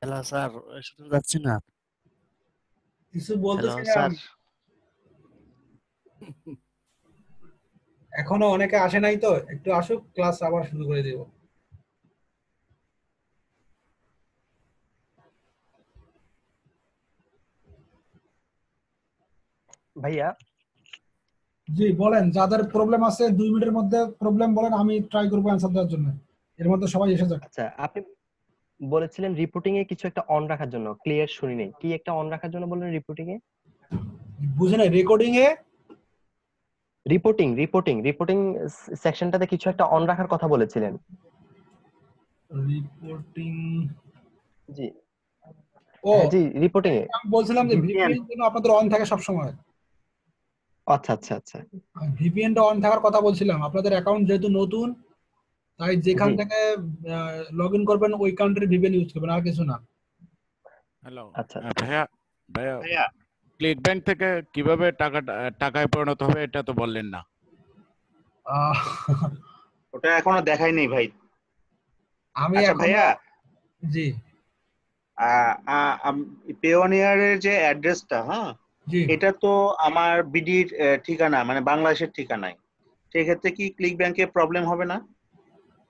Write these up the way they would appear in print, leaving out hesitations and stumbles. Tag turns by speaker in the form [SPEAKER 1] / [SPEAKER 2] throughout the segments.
[SPEAKER 1] Hello sir, শুনতে যাচ্ছি না।
[SPEAKER 2] কিছু
[SPEAKER 1] হ্যালো
[SPEAKER 2] বলতেছিলাম।
[SPEAKER 1] স্যার।
[SPEAKER 2] এখনো অনেকে আসে নাই, তো একটু আসুক, ক্লাস আবার শুরু করে দিব।
[SPEAKER 3] ভাইয়া,
[SPEAKER 2] জি বলেন, যাদের প্রবলেম আছে 2 মিনিটের মধ্যে প্রবলেম বলেন, আমি ট্রাই করবো অ্যান্সার দেওয়ার জন্য। এর মধ্যে সবাই এসে যাক।
[SPEAKER 3] আচ্ছা, আপনি বলেছিলেন রিপোর্টিং এ কিছু একটা অন রাখার জন্য। ক্লিয়ার শুনি নাই, কি একটা অন রাখার জন্য বললেন রিপোর্টিং এ?
[SPEAKER 2] বুঝে নাই রেকর্ডিং এ।
[SPEAKER 3] রিপোর্টিং রিপোর্টিং রিপোর্টিং সেকশনটাতে কিছু একটা অন রাখার কথা বলেছিলেন।
[SPEAKER 2] রিপোর্টিং।
[SPEAKER 3] জি।
[SPEAKER 2] ও,
[SPEAKER 3] হ্যাঁ জি, রিপোর্টিং এ
[SPEAKER 2] আমি বলছিলাম যে
[SPEAKER 3] ভিপিএন।
[SPEAKER 2] ভিপিএন যেন আপনাদের অন থাকে সব সময়।
[SPEAKER 3] আচ্ছা আচ্ছা আচ্ছা।
[SPEAKER 2] ভিপিএনটা অন থাকার কথা বলছিলাম, আপনাদের অ্যাকাউন্ট যেহেতু নতুন, তাই যেখান
[SPEAKER 3] জি।
[SPEAKER 2] থেকে লগ ইন করবেন ওই কান্ট্রির ভিপিএন ইউজ করবেন, আর কিছু না।
[SPEAKER 4] হ্যালো।
[SPEAKER 3] আচ্ছা
[SPEAKER 4] ভাইয়া, ভাইয়া, ক্লিক ব্যাংক থেকে কিভাবে টাকায় পরিণত হবে এটা তো বললেন না।
[SPEAKER 2] আহ,
[SPEAKER 5] ওটা এখনো দেখাই নেই ভাই।
[SPEAKER 2] আমি
[SPEAKER 5] আচ্ছা
[SPEAKER 2] এখনো।
[SPEAKER 5] ভাইয়া,
[SPEAKER 2] জি
[SPEAKER 5] পেওনিয়ারের যে অ্যাড্রেসটা, হ্যাঁ,
[SPEAKER 2] জি।
[SPEAKER 5] এটা তো আমার বিডির ঠিকানা, মানে বাংলাদেশের ঠিকানায়। সেক্ষেত্রে কি ক্লিক ব্যাংকে প্রবলেম হবে না?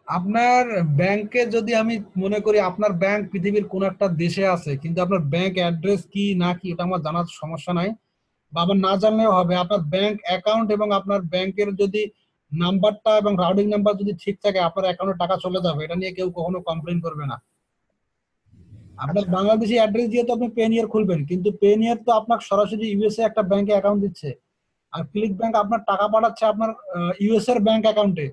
[SPEAKER 2] আপনার ব্যাংকে যদি আমি মনে করি আপনার ব্যাংক পৃথিবীর কোন একটা দেশে আছে, কিন্তু আপনার ব্যাংক অ্যাড্রেস কি না কি ওটা আমার জানার সমস্যা নাই, বা আবার না জানলেও হবে। আপনার ব্যাংক অ্যাকাউন্ট এবং আপনার ব্যাংকের যদি নাম্বারটা এবং রাউটিং নাম্বার যদি ঠিক থাকে, আপনার অ্যাকাউন্টে টাকা চলে যাবে, এটা নিয়ে কেউ কখনো কমপ্লেন করবে না। আপনার
[SPEAKER 5] আচ্ছা
[SPEAKER 2] বাংলাদেশি অ্যাড্রেস দিয়ে তো আপনি পেনিয়ার খুলবেন, কিন্তু পেনিয়ার তো আপনার সরাসরি ইউএসএ একটা ব্যাংকে অ্যাকাউন্ট দিচ্ছে। আর ক্লিক ব্যাংক আপনার টাকা পাঠাচ্ছে আপনার ইউএস এর ব্যাংক অ্যাকাউন্টে।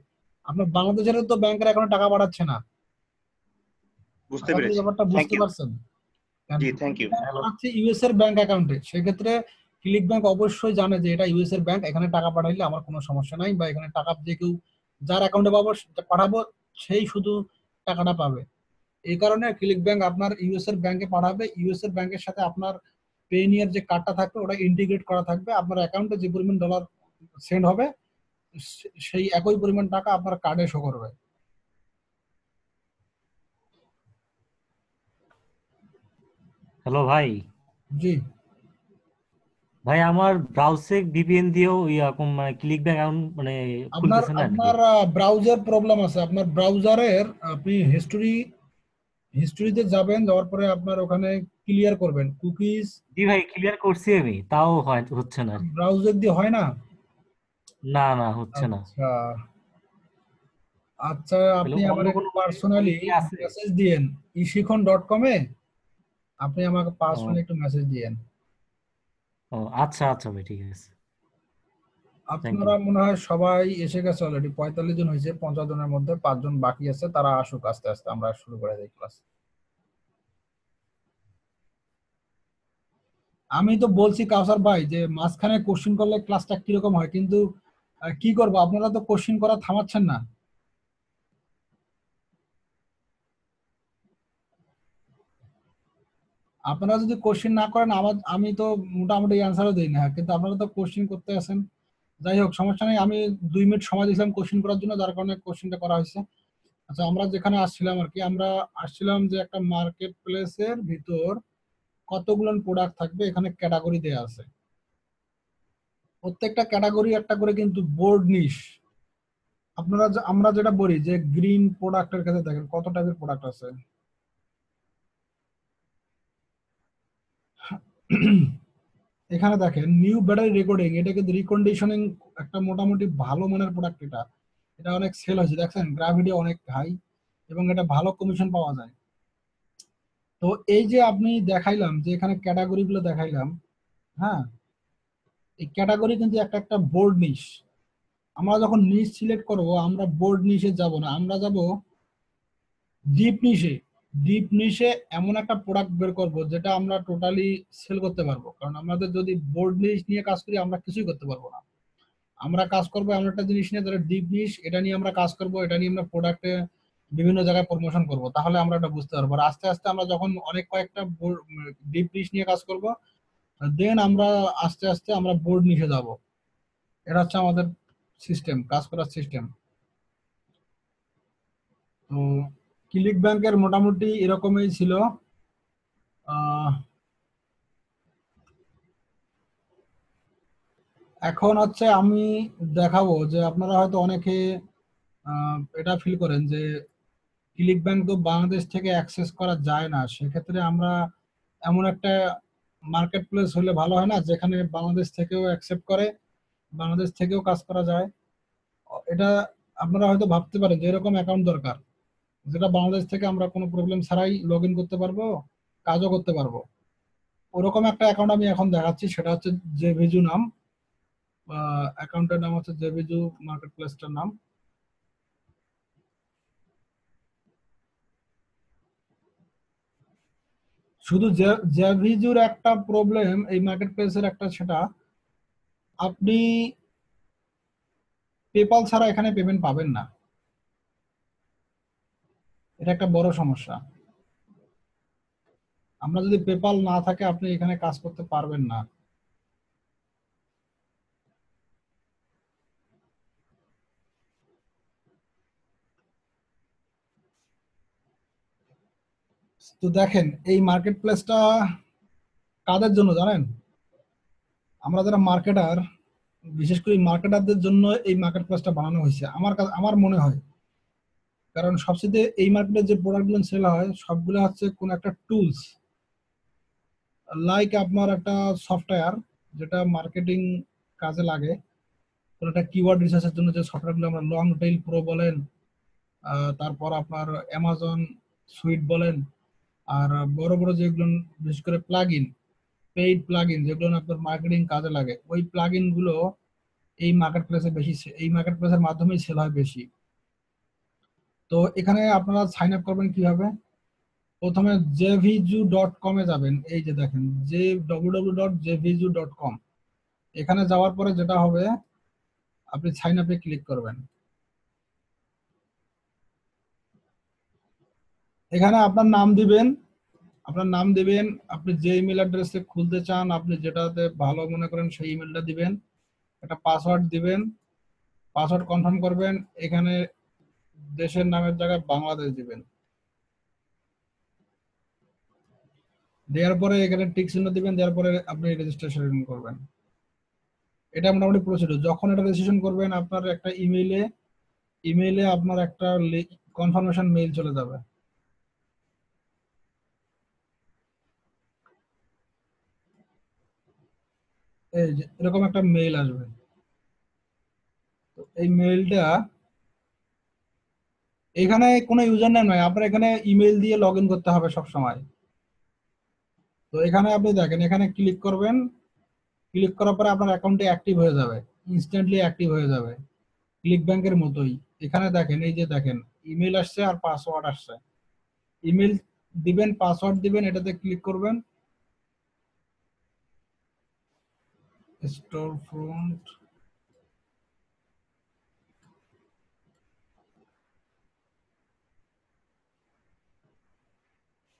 [SPEAKER 2] আপনার বাংলাদেশের তো ব্যাংকের অ্যাকাউন্টে টাকা পাঠাচ্ছে না।
[SPEAKER 5] বুঝতে
[SPEAKER 2] আশা করি
[SPEAKER 5] পেরেছি।
[SPEAKER 2] ব্যাপারটা
[SPEAKER 5] থ্যাংক
[SPEAKER 2] বুঝতে
[SPEAKER 5] ইউ।
[SPEAKER 2] পারছেন। কারণ
[SPEAKER 5] জি, থ্যাংক
[SPEAKER 2] ক্লিক
[SPEAKER 5] ইউ।
[SPEAKER 2] ব্যাংক পাঠাচ্ছে ইউএস এর ব্যাংক অ্যাকাউন্টে, সেক্ষেত্রে ক্লিক ব্যাংক অবশ্যই জানে যে এটা ইউএস এর ব্যাংক, এখানে টাকা পাঠাইলে আমার কোনো সমস্যা নাই, বা এখানে টাকা যে কেউ যার অ্যাকাউন্টে পাঠাবো সেই শুধু টাকাটা পাবে। এই কারণে ক্লিক ব্যাংক আপনার ইউএস এর ব্যাংকে পাঠাবে, ইউএস এর ব্যাংকের সাথে আপনার পেনিয়ার যে কার্ডটা থাকবে ওটা ইন্টিগ্রেট করা থাকবে। আপনার অ্যাকাউন্টে যে পরিমাণ ডলার সেন্ড হবে সেই একই পরিমাণ টাকা আপনার কার্ডে শো করবে।
[SPEAKER 6] হ্যালো ভাই।
[SPEAKER 2] জি।
[SPEAKER 6] ভাই আমার ব্রাউজারে ভিপিএন দিয়েও এরকম মানে ক্লিক ব্যাক অ্যাকাউন্ট মানে
[SPEAKER 2] আপনার
[SPEAKER 6] খুলতেছে না আর কি।
[SPEAKER 2] আপনার ব্রাউজার প্রবলেম আছে। আপনার ব্রাউজারের আপনি হিস্ট্রিতে যাবেন, যাওয়ার পরে আপনার ওখানে ক্লিয়ার করবেন কুকিজ।
[SPEAKER 6] জি ভাই, ক্লিয়ার করছি আমি, তাও হচ্ছে না আর কি।
[SPEAKER 2] ব্রাউজার দিয়ে হয় না।
[SPEAKER 6] না না, হচ্ছে না।
[SPEAKER 2] আচ্ছা আচ্ছা,
[SPEAKER 6] তাহলে
[SPEAKER 2] আপনি আমার
[SPEAKER 6] অন্য
[SPEAKER 2] একটু
[SPEAKER 6] কোনো ওয়ে
[SPEAKER 2] পার্সোনালি
[SPEAKER 6] কি আছে?
[SPEAKER 2] মেসেজ দিয়েন ishikon.com-এ। আপনি আমাকে
[SPEAKER 6] ও
[SPEAKER 2] পার্সোনালি একটু মেসেজ দিয়েন।
[SPEAKER 6] ও, আচ্ছা আচ্ছা ভাই, ঠিক আছে। Thank you.
[SPEAKER 2] আপনারা মনে হয় সবাই এসে গেছে, অলরেডি 45 জন হয়েছে, 50 জনের মধ্যে 5 জন বাকি আছে, তারা আসুক আস্তে আস্তে, আমরা শুরু করে দিই ক্লাস। আমি তো বলছি কাউসার ভাই যে মাঝখানে কোশ্চিন করলে ক্লাসটা কিরকম হয়, কিন্তু কি করবো, আপনারা তো কোশ্চিন করা থামাচ্ছেন না। আপনারা যদি কোশ্চিন না করেন আমি তো মোটামুটি অ্যান্সারও দিই না, কিন্তু আপনারা তো কোশ্চিন করতে আছেন। যাই হোক, সমস্যা নেই, আমি 2 মিনিট সময় দিয়েছিলাম কোশ্চিন করার জন্য, যার কারণে কোশ্চিনটা করা হয়েছে। আচ্ছা, আমরা যেখানে আসছিলাম আর কি, আমরা আসছিলাম যে একটা মার্কেট প্লেসের ভিতর কতগুলো প্রোডাক্ট থাকবে, এখানে ক্যাটাগরি দেয়া আছে। প্রত্যেকটা ক্যাটাগরি একটা করে কিন্তু বোর্ড নিশ। আমরা যেটা বলি যে গ্রিন প্রোডাক্টের ক্ষেত্রে দেখেন কত টাইপের প্রোডাক্ট আছে। এখানে দেখেন নিউ ব্যাটারি রেকর্ডিং, এটা কিন্তু রিকন্ডিশনিং একটা মোটামুটি ভালো মানের প্রোডাক্ট। এটা এটা অনেক সেল হয়েছে, দেখছেন গ্রাভিটি অনেক হাই এবং এটা ভালো কমিশন পাওয়া যায়। তো এই যে আপনি দেখাইলাম যে এখানে ক্যাটাগরি গুলো দেখাইলাম, হ্যাঁ, এই ক্যাটাগরি কিন্তু একটা একটা বোর্ড নিশ। আমরা যখন নিশ সিলেক্ট করব, আমরা বোর্ড নিশে যাব না, আমরা যাব ডিপ নিশে। ডিপ নিশে এমন একটা প্রোডাক্ট বের করব যেটা আমরা টোটালি সেল করতে পারবো, কারণ আমাদের যদি বোর্ড নিশ নিয়ে কাজ করি আমরা কিছুই করতে পারবো না। আমরা কাজ করবো এমন একটা জিনিস নিয়ে, যারা ডিপ নিশ, এটা নিয়ে আমরা কাজ করবো, এটা নিয়ে আমরা প্রোডাক্টে বিভিন্ন জায়গায় প্রমোশন করব, তাহলে আমরা এটা বুঝতে পারবো। আর আস্তে আস্তে আমরা যখন অনেক কয়েকটা ডিপ নিশ নিয়ে কাজ করব, দেন আমরা আস্তে আস্তে আমরা বোর্ড নিশে যাব। এটা হচ্ছে আমাদের সিস্টেম, কাজ করার সিস্টেম। তো ক্লিক ব্যাংকের মোটামুটি এরকমই ছিল। আহ, এখন হচ্ছে আমি দেখাবো যে আপনারা হয়তো অনেকে এটা ফিল করেন যে ক্লিক ব্যাংক তো বাংলাদেশ থেকে অ্যাক্সেস করা যায় না, সেক্ষেত্রে আমরা এমন একটা মার্কেট প্লেস হলে ভালো হয় না, যেখানে বাংলাদেশ থেকেও অ্যাকসেপ্ট করে, বাংলাদেশ থেকেও কাজ করা যায়। এটা আপনারা হয়তো ভাবতে পারেন যে এরকম অ্যাকাউন্ট দরকার, যেটা বাংলাদেশ থেকে আমরা কোনো প্রবলেম ছাড়াই লগ ইন করতে পারবো, কাজও করতে পারবো। ওরকম একটা অ্যাকাউন্ট আমি এখন দেখাচ্ছি, সেটা হচ্ছে জেভিজু নাম, অ্যাকাউন্টের নাম হচ্ছে জেভিজু মার্কেট প্লেসটার নাম। শুধু জেভিজুর একটা প্রবলেম এই মার্কেট প্লেসের একটা, সেটা আপনি পেপাল ছাড়া এখানে পেমেন্ট পাবেন না, এটা একটা বড় সমস্যা। আমরা যদি পেপাল না থাকে আপনি এখানে কাজ করতে পারবেন না। তো দেখেন এই মার্কেট প্লেসটা কাদের জন্য জানেন? আমরা যারা মার্কেটার, বিশেষ করে মার্কেটারদের জন্য এই মার্কেট প্লেসটা বানানো হয়েছে আমার মনে হয়। কারণ সবচেয়ে এই মার্কেটে যে প্রোডাক্টগুলো সেল হয় সবগুলো হচ্ছে কোন একটা টুলস, লাইক আপনার একটা সফটওয়্যার যেটা মার্কেটিং কাজে লাগে, কোন একটা কিওয়ার্ড রিসার্চের জন্য যে সফটওয়্যারগুলো আমরা লং টেইল প্রো বলেন, তারপর আপনার অ্যামাজন সুইট বলেন, আর বড় বড় যেগুলো বিশেষ করে পেইড প্লাগ ইন যেগুলো আপনার মার্কেটিং কাজে লাগে, ওই প্লাগ ইন গুলো এই মার্কেট প্লেসে বেশি, এই মার্কেট প্লেসের মাধ্যমেই সেল হয় বেশি। তো এখানে আপনারা সাইন আপ করবেন কিভাবে? প্রথমে jviju.com এ যাবেন, এই যে দেখেন www.jviju.com। এখানে যাওয়ার পরে যেটা হবে, আপনি সাইন আপে ক্লিক করবেন। এখানে আপনার নাম দিবেন, আপনি যে ইমেল অ্যাড্রেসে খুলতে চান, আপনি যেটাতে ভালো মনে করেন সেই ইমেলটা দিবেন, একটা পাসওয়ার্ড দিবেন, পাসওয়ার্ড কনফার্ম করবেন। এখানে দেশের নামের জায়গায় বাংলাদেশ দিবেন, দেওয়ার পরে এখানে টিক চিহ্ন দিবেন, দেওয়ার পরে আপনি রেজিস্ট্রেশন করবেন। এটা মোটামুটি প্রসিডিউর। যখন এটা রেজিস্ট্রেশন করবেন আপনার একটা ইমেইলে আপনার একটা কনফার্মেশন মেইল চলে যাবে। এই যে এরকম একটা মেইল আসবে। তো এই মেইলটা, এখানে কোনো ইউজার নেম নয়, আপনার এখানে ইমেল দিয়ে লগ ইন করতে হবে সব সময়। তো এখানে আপনি দেখেন, এখানে ক্লিক করবেন, ক্লিক করার পরে আপনার অ্যাকাউন্টটি অ্যাক্টিভ হয়ে যাবে, ইনস্ট্যান্টলি অ্যাক্টিভ হয়ে যাবে, ক্লিক ব্যাংকের মতোই। এখানে দেখেন, এই যে দেখেন ইমেল আসছে আর পাসওয়ার্ড আসছে। ইমেল দিবেন, পাসওয়ার্ড দিবেন, এটাতে ক্লিক করবেন, স্টোর ফ্রন্ট,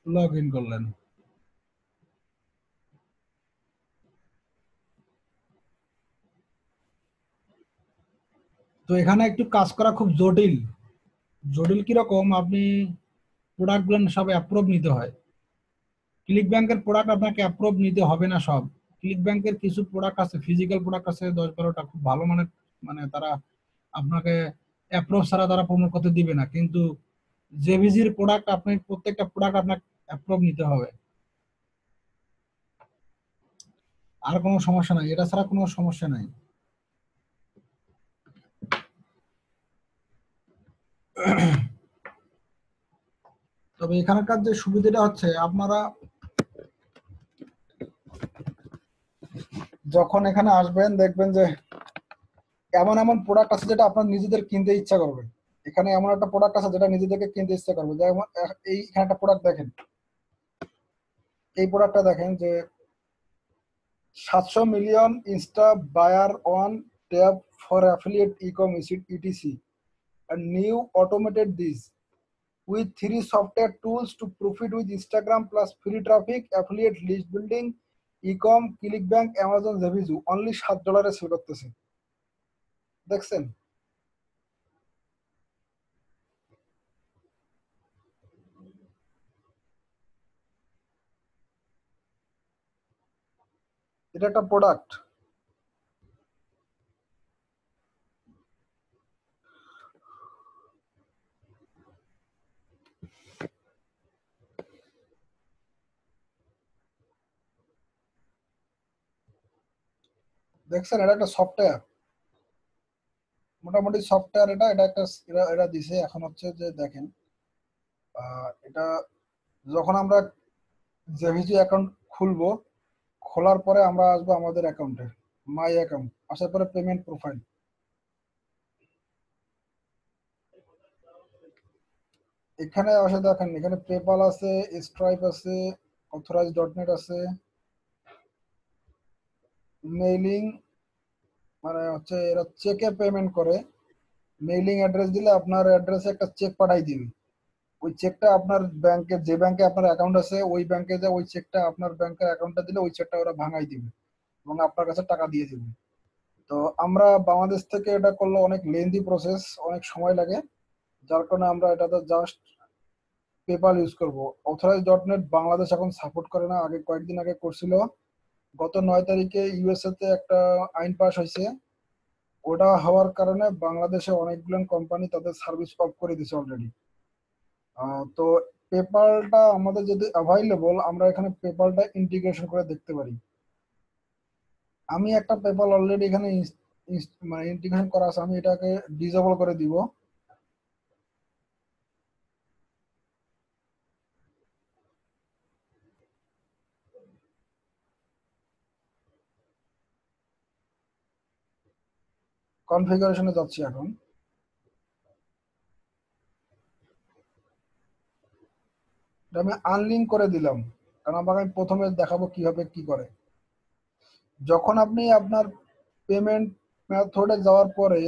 [SPEAKER 2] লগ ইন করলেন। তো এখানে একটু কাজ করা খুব জটিল। জটিল কিরকম, আপনি প্রোডাক্টগুলো সব অ্যাপ্রুভ নিতে হয়। ক্লিক ব্যাংকের প্রোডাক্ট আপনাকে অ্যাপ্রুভ নিতে হবে না সব। ক্লিক ব্যাংকের কিছু প্রোডাক্ট আছে, ফিজিক্যাল প্রোডাক্ট আছে 10-12টা খুব ভালো মানের, মানে তারা আপনাকে অ্যাপ্রুভ ছাড়া তারা প্রমোট করতে দিবে না। কিন্তু জেভিজির প্রোডাক্ট, আপনি প্রত্যেকটা প্রোডাক্ট আপনাকে অ্যাপ্রুভ নিতে হবে। আর কোনো সমস্যা নাই, এটা ছাড়া কোনো সমস্যা নাই। তবে এখানকার যে সুবিধাটা হচ্ছে, আপনারা যখন এখানে আসবেন দেখবেন যে এমন এমন প্রোডাক্ট আছে যেটা আপনার নিজেদের কিনতে ইচ্ছা করবে। এখানে এমন একটা প্রোডাক্ট আছে যেটা নিজেদেরকে কিনতে ইচ্ছা করবে, যেমন এখানে একটা প্রোডাক্ট দেখেন, এই প্রোডাক্টটা দেখেন যে 700 million insta buyer on tab for affiliate e-commerce etc and new automated this with 3 software tools to profit with Instagram plus free traffic, affiliate list building, e-com, clickbank, Amazon, Zavizu only $7 sell করতেছে। দেখছেন? এটা একটা product. দেখছেন, এটা একটা software, মোটামুটি software. এটা এটা একটা এরা দিছে। এখন হচ্ছে যে দেখেন, এটা যখন আমরা জেভিজি অ্যাকাউন্ট খুলবো, খোলার পরে আমরা আসবো আমাদের অ্যাকাউন্টে, মাই অ্যাকাউন্ট, আসার পরে পেমেন্ট প্রোফাইল। এখানে আসে দেখেন, এখানে পেপাল আছে, স্ট্রাইপ আছে, অথরাইজ.নেট আছে, মেইলিং, মানে হচ্ছে এরা চেকে পেমেন্ট করে। মেইলিং অ্যাড্রেস দিলে আপনার অ্যাড্রেসে একটা চেক পাঠাই দিবে। ওই চেকটা আপনার ব্যাংকে, যে ব্যাংকে আপনার অ্যাকাউন্ট আছে ওই ব্যাংকে যে ওই চেকটা আপনার ব্যাংকের অ্যাকাউন্টে দিলে ওই চেকটা ওরা ভাঙাই দিবে এবং আপনার কাছে টাকা দিয়ে দিবে। তো আমরা বাংলাদেশ থেকে এটা করলে অনেক লেন্দি প্রসেস, অনেক সময় লাগে, যার কারণে আমরা এটাতে জাস্ট পেপাল ইউজ করব। অথরাইজ.নেট বাংলাদেশ এখন সাপোর্ট করে না, আগে কয়েকদিন আগে করছিল। গত 9 তারিখে ইউএসএ তে একটা আইন পাস হয়েছে, ওটা হওয়ার কারণে বাংলাদেশে অনেকগুলো কোম্পানি তাদের সার্ভিস অফ করে দিছে অলরেডি। তো পেপালটা আমাদের যদি অ্যাভাইলেবল, আমরা এখানে পেপালটা ইন্টিগ্রেশন করে দেখতে পারি। আমি একটা পেপাল অলরেডি এখানে মানে ইন্টিগ্রেশন করা আছে, আমি এটাকে ডিসেবল করে দিব। কনফিগারেশনে যাচ্ছি এখন। এটা আমি আনলিঙ্ক করে দিলাম, কারণ আমাকে আমি প্রথমে দেখাবো কিভাবে কি করে। যখন আপনি আপনার পেমেন্ট মেথডে যাওয়ার পরে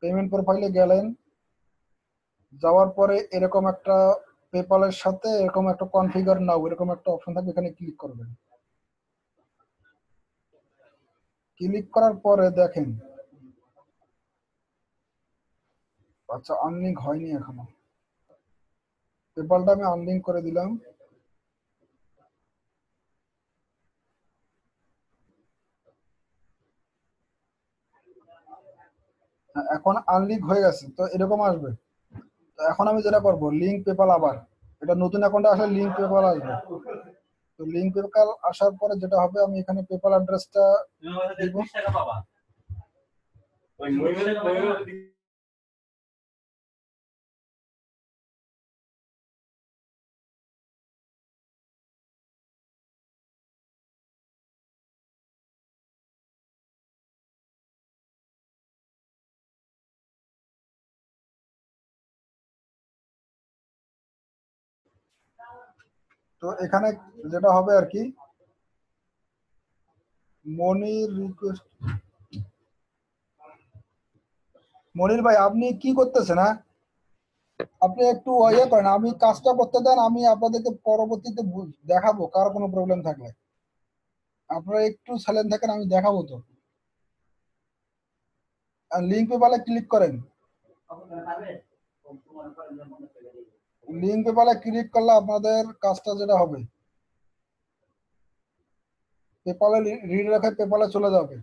[SPEAKER 2] পেমেন্ট প্রোফাইলে গেলেন, যাওয়ার পরে এরকম একটা পেপালের সাথে এরকম একটা কনফিগার নাও এরকম একটা অপশন থাকবে, এখানে ক্লিক করবেন। ক্লিক করার পরে দেখেন, আচ্ছা আনলিঙ্ক হয়নি এখনো। পেপালটা আমি আনলিঙ্ক করে দিলাম। এখন আনলিঙ্ক হয়ে গেছে, তো এরকম আসবে। তো এখন আমি যেটা করব, লিঙ্ক পেপাল, আবার এটা নতুন অ্যাকাউন্টে আসলে লিঙ্ক পেপাল আসবে। তো লিঙ্ক পেপাল আসার পরে যেটা হবে, আমি এখানে পেপাল অ্যাড্রেসটা দিব। তো এখানে যেটা হবে আর কি, মনির রিকোয়েস্ট। মনির ভাই আপনি কি করতেছেন? হ্যাঁ, আপনি একটু ইয়ে করেন, আমি কাজটা করতে দেন, আমি আপনাদেরকে পরবর্তীতে দেখাবো কার কোনো প্রবলেম থাকলে। আপনারা একটু সাইলেন্ট থাকেন, আমি দেখাবো তো। লিঙ্ক পেপালে ক্লিক করেন। লিঙ্ক পেপালে ক্লিক করলে আপনাদের কাজটা যেটা হবে, পেপালে রিডাইরেক্ট পেপালে চলে যাবে।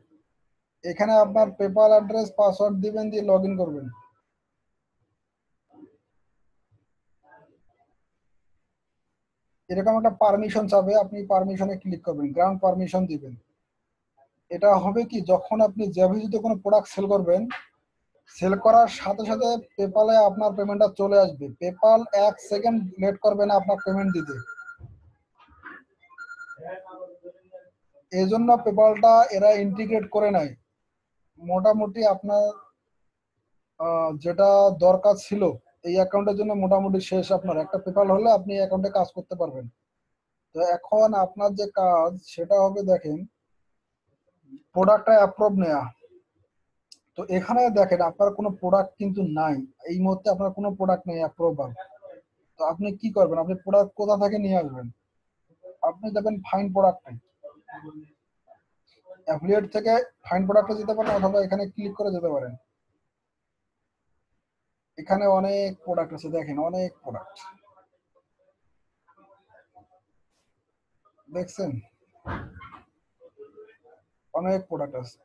[SPEAKER 2] এখানে আপনার পেপাল অ্যাড্রেস পাসওয়ার্ড দিবেন, দিয়ে লগ ইন করবেন। এরকম একটা পারমিশন চাবে, আপনি পারমিশনে ক্লিক করবেন, গ্রাউন্ড পারমিশন দিবেন। এটা হবে কি, যখন আপনি জেভিজিতে কোনো প্রোডাক্ট সেল করবেন, সেল করার সাথে সাথে পেপালে আপনার পেমেন্টটা চলে আসবে। পেপাল 1 সেকেন্ড লেট করবে না আপনার পেমেন্ট দিতে। এই জন্য পেপালটা এরা ইন্টিগ্রেট করে নাই। মোটামুটি আপনার যেটা দরকার ছিল এই অ্যাকাউন্টের জন্য মোটামুটি শেষ। আপনার একটা পেপাল হলে আপনি অ্যাকাউন্টে কাজ করতে পারবেন। তো এখন আপনার যে কাজ সেটা হবে, দেখেন প্রোডাক্টটা অ্যাপ্রুভ নেওয়া। তো এখানে দেখেন আপনার কোনো প্রোডাক্ট কিন্তু নাই, এই মুহূর্তে আপনার কোনো প্রোডাক্ট নেই অ্যাপ্রুভাল। তো আপনি কি করবেন, আপনি প্রোডাক্ট কোথা থেকে নিয়ে আসবেন? আপনি যাবেন ফাইন্ড প্রোডাক্টে, অ্যাফিলিয়েট থেকে ফাইন্ড প্রোডাক্টে যেতে পারেন, অথবা এখানে ক্লিক করে যেতে পারেন। এখানে অনেক প্রোডাক্ট আছে, দেখেন অনেক প্রোডাক্ট দেখছেন। অনেক প্রোডাক্ট আছে।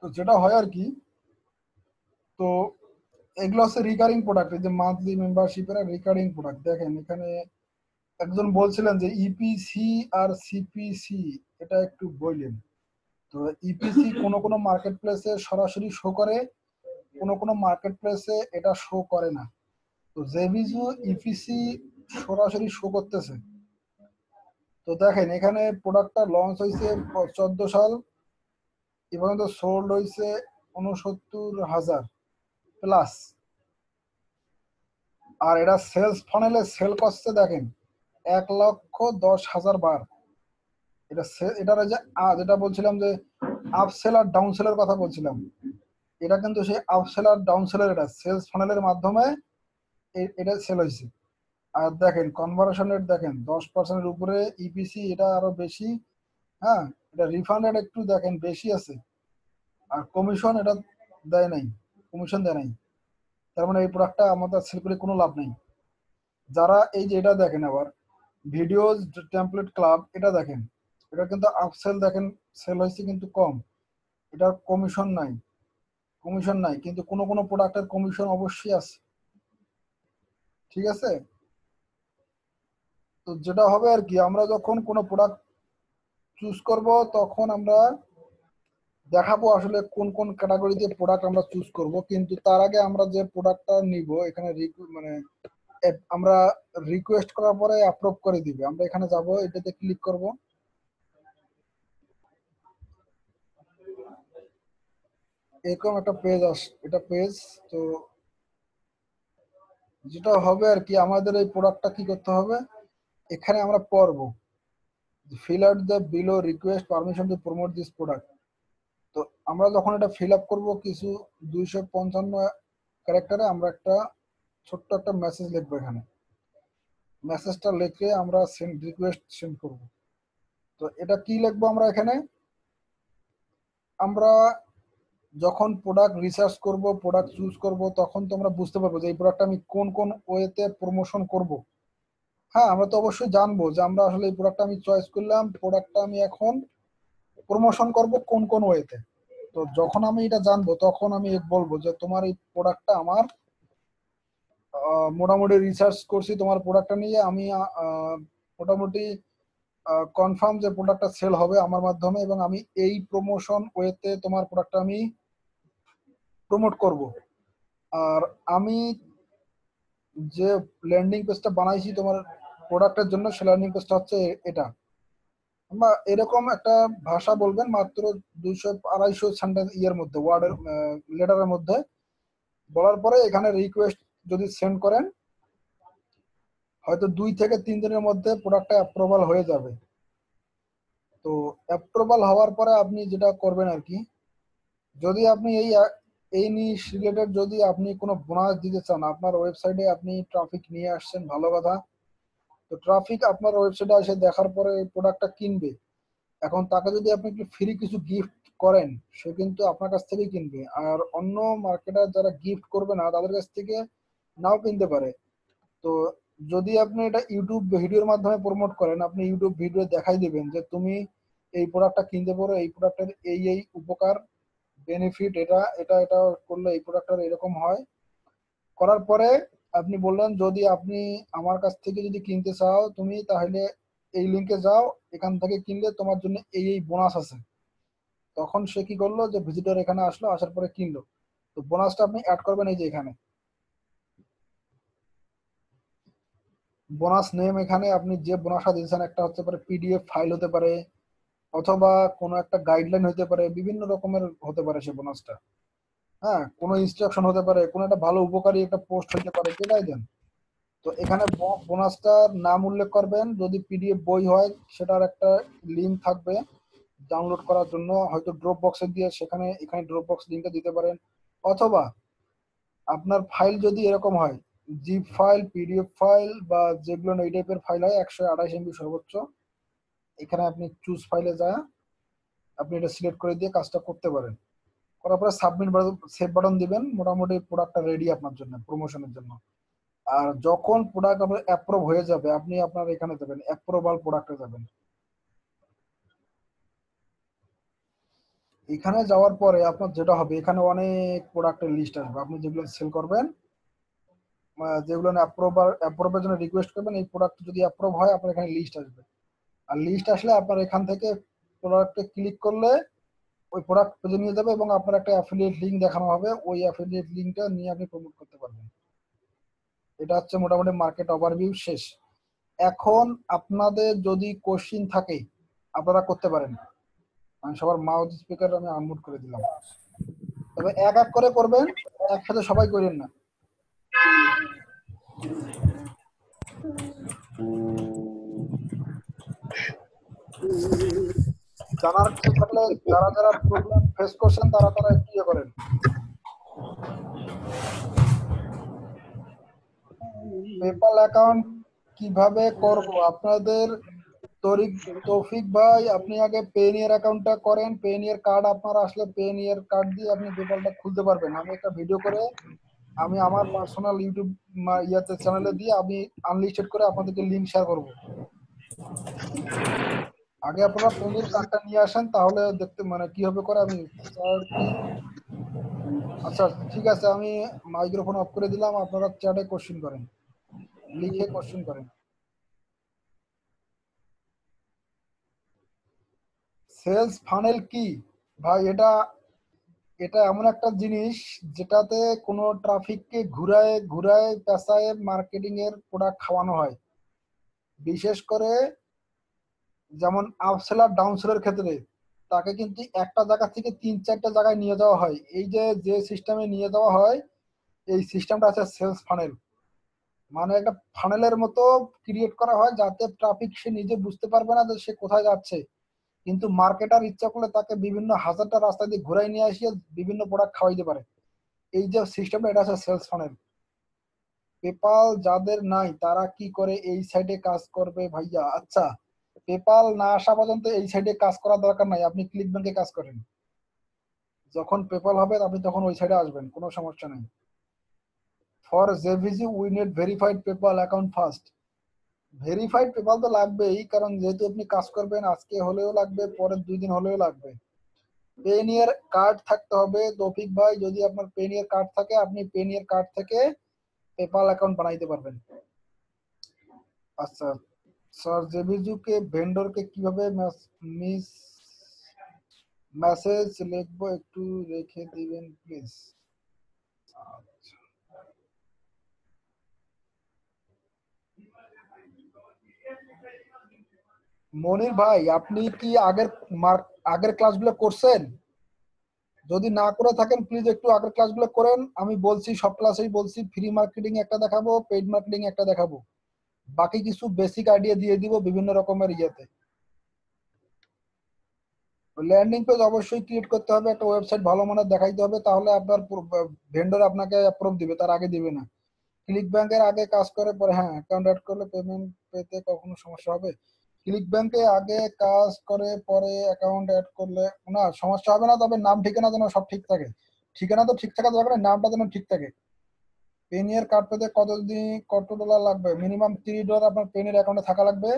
[SPEAKER 2] তো যেটা হয় আর কি, তো এগুলো হচ্ছে রিকারিং প্রোডাক্ট, এই যে মান্থলি মেম্বারশিপের রিকারিং প্রোডাক্ট। দেখেন এখানে একজন বলছিলেন যে ইপিসি আর সিপিসি এটা একটু বললেন। তো ইপিসি কোনো মার্কেট প্লেসে সরাসরি শো করে, কোনো মার্কেট প্লেসে এটা শো করে না। তো জেভিজু ইপিসি সরাসরি শো করতেছে। তো দেখেন এখানে প্রোডাক্টটা লঞ্চ হয়েছে 14 সাল, এ পর্যন্ত সোল্ড হয়েছে 69,000 প্লাস। আর এটা সেলস ফানেলে সেল করছে দেখেন 1,10,000 বার। এটার যে যেটা বলছিলাম যে আপসেল আর ডাউন সেলের কথা বলছিলাম, এটা কিন্তু সেই আপসেল আর ডাউন সেলের, এটা সেলস ফানেলের মাধ্যমে এটা সেল হয়েছে। আর দেখেন কনভার্সন রেট দেখেন 10%-এর উপরে ইপিসি, এটা আরো বেশি। হ্যাঁ, এটা রিফান্ড রেট একটু দেখেন বেশি আছে। আর কমিশন এটা দেয় নাই, কমিশন দেয় নাই। তার মানে এই প্রোডাক্টটা আমাদের সেল করে কোনো লাভ নেই। যারা এই যে এটা দেখেন আবার ভিডিওস টেমপ্লেট ক্লাব, এটা দেখেন, এটা কিন্তু আপসেল দেখেন সেল হয়েছে কিন্তু কম, এটার কমিশন নাই, কমিশন নাই। কিন্তু কোনো প্রোডাক্টের কমিশন অবশ্যই আছে, ঠিক আছে। তো যেটা হবে আর কি, আমরা যখন কোনো প্রোডাক্ট চুজ করব তখন আমরা দেখাবো আসলে কোন ক্যাটাগরিতে প্রোডাক্ট আমরা চুজ করব। কিন্তু তার আগে আমরা যে প্রোডাক্টটা নিব এখানে মানে আমরা রিকোয়েস্ট করার পরে অ্যাপ্রুভ করে দিবে। আমরা এখানে যাব, এটাতে ক্লিক করব, এরকম একটা পেজ এটা পেজ। তো যেটা হবে আর কি, আমাদের এই প্রোডাক্টটা কি করতে হবে, এখানে আমরা পড়ব fill out the below request permission to promote this product। তো আমরা যখন এটা ফিল আপ করবো কিছু 255 ক্যারেক্টারে আমরা একটা ছোট্ট একটা মেসেজ লিখবো। এখানে মেসেজটা লিখে আমরা রিকোয়েস্ট সেন্ড করব। তো এটা কি লিখবো আমরা এখানে, আমরা যখন প্রোডাক্ট রিসার্চ করব, প্রোডাক্ট চুজ করব, তখন তো আমরা বুঝতে পারবো যে এই প্রোডাক্ট আমি কোন ওয়েতে প্রমোশন করব। হ্যাঁ, আমরা তো অবশ্যই জানবো যে আমরা আসলে এই প্রোডাক্টটা আমি চয়েস করলাম, প্রোডাক্টটা আমি এখন প্রমোশন করব কোন ওয়েতে। তো যখন আমি এটা জানবো তখন আমি বলবো যে তোমার এই প্রোডাক্টটা আমার মোটামুটি রিসার্চ করছি তোমার প্রোডাক্টটা নিয়ে, আমি মোটামুটি কনফার্ম যে প্রোডাক্টটা সেল হবে আমার মাধ্যমে, এবং আমি এই প্রমোশন ওয়েতে তোমার প্রোডাক্টটা আমি প্রমোট করব। আর আমি যে ল্যান্ডিং পেজটা বানাইছি তোমার প্রোডাক্টের জন্য, সে ল্যান্ডিং পেজটা হচ্ছে এটা। বা এরকম একটা ভাষা বলবেন, মাত্র 200-250 সেন্টেন্স মধ্যে, ওয়ার্ডের লেটারের মধ্যে বলার পরে এখানে রিকোয়েস্ট যদি সেন্ড করেন, হয়তো 2 থেকে 3 দিনের মধ্যে প্রোডাক্টটা অ্যাপ্রুভাল হয়ে যাবে। তো অ্যাপ্রুভাল হওয়ার পরে আপনি যেটা করবেন আর কি, যদি আপনি এই নিশ রিলেটেড যদি আপনি কোনো বোনাস দিতে চান, আপনার ওয়েবসাইটে আপনি ট্রাফিক নিয়ে আসছেন, ভালো কথা। তো ট্রাফিক আপনার ওয়েবসাইটে এসে দেখার পরে এই প্রোডাক্টটা কিনবে। এখন তাকে যদি আপনি একটু ফ্রি কিছু গিফট করেন, সে কিন্তু আপনার কাছ থেকেই কিনবে। আর অন্য মার্কেটার যারা গিফট করবে না, তাদের কাছ থেকে নাও কিনতে পারে। তো যদি আপনি এটা ইউটিউব ভিডিওর মাধ্যমে প্রমোট করেন, আপনি ইউটিউব ভিডিও দেখাই দিবেন যে তুমি এই প্রোডাক্টটা কিনতে পারো, এই প্রোডাক্টের এই উপকার বেনিফিট, এটা এটা এটা করলে এই প্রোডাক্টটা এরকম হয়। করার পরে আপনি বললেন যদি আপনি আমার কাছ থেকে যদি কিনতে চাও তুমি, তাহলে এই লিংকে যাও, এখান থেকে কিনলে তোমার জন্য এই বোনাস আছে। তখন সে কি করলো, যে ভিজিটর এখানে আসলো, আসার পরে কিনলো। তো বোনাসটা আপনি অ্যাড করবেন এই যে এখানে বোনাস নেম। এখানে আপনি যে বোনাসটা দিয়েছেন, একটা হতে পারে পিডিএফ ফাইল হতে পারে, অথবা কোনো একটা গাইডলাইন হতে পারে, বিভিন্ন রকমের হতে পারে সে বোনাসটা। হ্যাঁ, কোনো ইনস্ট্রাকশন হতে পারে, কোনো একটা ভালো উপকারী একটা পোস্ট হতে পারে, যেটাই দেন। তো এখানে বোনাসটার নাম উল্লেখ করবেন। যদি পিডিএফ বই হয় সেটার একটা লিঙ্ক থাকবে ডাউনলোড করার জন্য, হয়তো ড্রপ বক্সে দিয়ে এখানে ড্রপ বক্স লিঙ্কটা দিতে পারেন। অথবা আপনার ফাইল যদি এরকম হয়, জিপ ফাইল, পিডিএফ ফাইল বা যেগুলো এই টাইপের ফাইল হয় 128 MB সর্বোচ্চ, এখানে আপনি চুজ ফাইলে যায় আপনি এটা সিলেক্ট করে দিয়ে কাজটা করতে পারেন। করার পরে সাবমিট সেভ বাটন দিবেন, মোটামুটি প্রোডাক্টটা রেডি আপনার জন্য প্রমোশনের জন্য। আর যখন প্রোডাক্ট আপনার অ্যাপ্রুভ হয়ে যাবে, আপনি আপনার এখানে যাবেন অ্যাপ্রুভাল প্রোডাক্টে যাবেন। এখানে যাওয়ার পরে আপনার যেটা হবে, এখানে অনেক প্রোডাক্টের লিস্ট আসবে, আপনি যেগুলো সেল করবেন, যেগুলো অ্যাপ্রুভের জন্য রিকোয়েস্ট করবেন, এই প্রোডাক্ট যদি অ্যাপ্রুভ হয় আপনার এখানে লিস্ট আসবে। আর লিস্ট আসলে আপনার এখান থেকে প্রোডাক্টে ক্লিক করলে ওই প্রোডাক্ট পেজে নিয়ে যাবে এবং আপনার একটা অ্যাফিলিয়েট লিঙ্ক দেখানো হবে, ওই অ্যাফিলিয়েট লিঙ্কটা নিয়ে আপনি প্রমোট করতে পারবেন। এটা হচ্ছে মোটামুটি মার্কেট ওভারভিউ শেষ। এখন আপনাদের যদি কোশ্চিন থাকে আপনারা করতে পারেন। আমি সবার মাউথ স্পিকার আমি আনমিউট করে দিলাম, তবে এক এক করে করবেন, একসাথে সবাই করেন না। জানার কিছু থাকলে যারা যারা প্রবলেম ফেস করছেন তারা একটু ইয়ে করেন। পেপাল অ্যাকাউন্ট কিভাবে করব আপনাদের? তৌফিক ভাই, আপনি আগে পেনিয়ার অ্যাকাউন্টটা করেন, পেনিয়ার কার্ড আপনার আসলে পেনিয়ার কার্ড দিয়ে আপনি পেপালটা খুলতে পারবেন। আমি একটা ভিডিও করে আমি আমার পার্সোনাল ইউটিউব ইয়াতে চ্যানেলে দিয়ে আমি আনলিস্টেড করে আপনাদেরকে লিংক শেয়ার করব। আগে আপনারা পেনিয়ার কার্ডটা নিয়ে আসেন, তাহলে দেখতে কিভাবে করে আমি আচ্ছা ঠিক আছে, আমি মাইক্রোফোন অফ করে দিলাম, আপনারা চ্যাটে কোশ্চেন করেন, লিখে কোশ্চেন করেন। সেলস ফানেল কি ভাই? এটা এমন একটা জিনিস যেটাতে কোনো ট্রাফিককে ঘুরায় ঘুরায় পেঁচায় মার্কেটিং এর প্রোডাক্ট খাওয়ানো হয়। বিশেষ করে যেমন আপসেলার ডাউনসেলের ক্ষেত্রে তাকে কিন্তু একটা জায়গা থেকে 3-4টা জায়গায় নিয়ে যাওয়া হয়। এই যে সিস্টেমে নিয়ে যাওয়া হয়, এই সিস্টেমটা আছে সেলস ফানেল। মানে একটা ফানেলের মতো ক্রিয়েট করা হয় যাতে ট্রাফিক সে নিজে বুঝতে পারবে না যে সে কোথায় যাচ্ছে, কিন্তু মার্কেটার ইচ্ছা করলে তাকে বিভিন্ন হাজারটা রাস্তা দিয়ে ঘুরাই নিয়ে আসিয়ে বিভিন্ন প্রোডাক্ট খাওয়াইতে পারে। এই যে সিস্টেমটা, এটা আছে সেলস ফানেল। পেপাল যাদের নাই তারা কি করে এই সাইডে কাজ করবে ভাইয়া? আচ্ছা, পেপাল না আসা পর্যন্ত এই সাইডে কাজ করার দরকার নাই, আপনি ক্লিক ব্যাংকে কাজ করেন। যখন পেপাল হবে আপনি তখন ওই সাইডে আসবেন, কোনো সমস্যা নেই। For JVZ we need verified PayPal account first. Verified PayPal তো লাগবেই, কারণ যেহেতু আপনি কাজ করবেন, আজকে হলেও লাগবে, পরের 2 দিন হলেও লাগবে। পেনিয়ার কার্ড থাকতে হবে তৌফিক ভাই, যদি আপনার পেনিয়ার কার্ড থাকে আপনি পেনিয়ার কার্ড থেকে পেপাল অ্যাকাউন্ট বানাইতে পারবেন। আচ্ছা স্যার, জেভিজুকে ভেন্ডরকে কিভাবে মেসেজ লিখবো একটু রেখে দিবেন প্লিজ। মনির ভাই, আপনি কি আগের ক্লাসগুলো করছেন? যদি না করে থাকেন প্লিজ একটু আগের ক্লাসগুলো করেন। আমি বলছি, সব ক্লাসেই বলছি, ফ্রি মার্কেটিং একটা দেখাবো, পেইড মার্কেটিং একটা দেখাবো, বাকি কিছু বেসিক আইডিয়া দিয়ে দিব বিভিন্ন রকমের ইয়েতে। ল্যান্ডিং পেজ অবশ্যই ক্রিয়েট করতে হবে, একটা ওয়েবসাইট ভালো মানের দেখাইতে হবে, তাহলে আপনার ভেন্ডর আপনাকে অ্যাপ্রুভ দিবে, তার আগে দিবে না। ক্লিক ব্যাংকের আগে কাজ করে পরে, হ্যাঁ অ্যাকাউন্ট অ্যাড করলে পেমেন্ট পেতে কখনো সমস্যা হবে? ক্লিক ব্যাংকে আগে কাজ করে পরে অ্যাকাউন্ট অ্যাড করলে না সমস্যা হবে না, তবে নাম ঠিকানা যেন সব ঠিক থাকে। ঠিকানা তো ঠিক থাকা দরকার, নামটা যেন ঠিক থাকে। পেনিয়ার কার্ড পেতে কত ডলার লাগবে? মিনিমাম $30 আপনার পেনিয়ার অ্যাকাউন্টে থাকা লাগবে।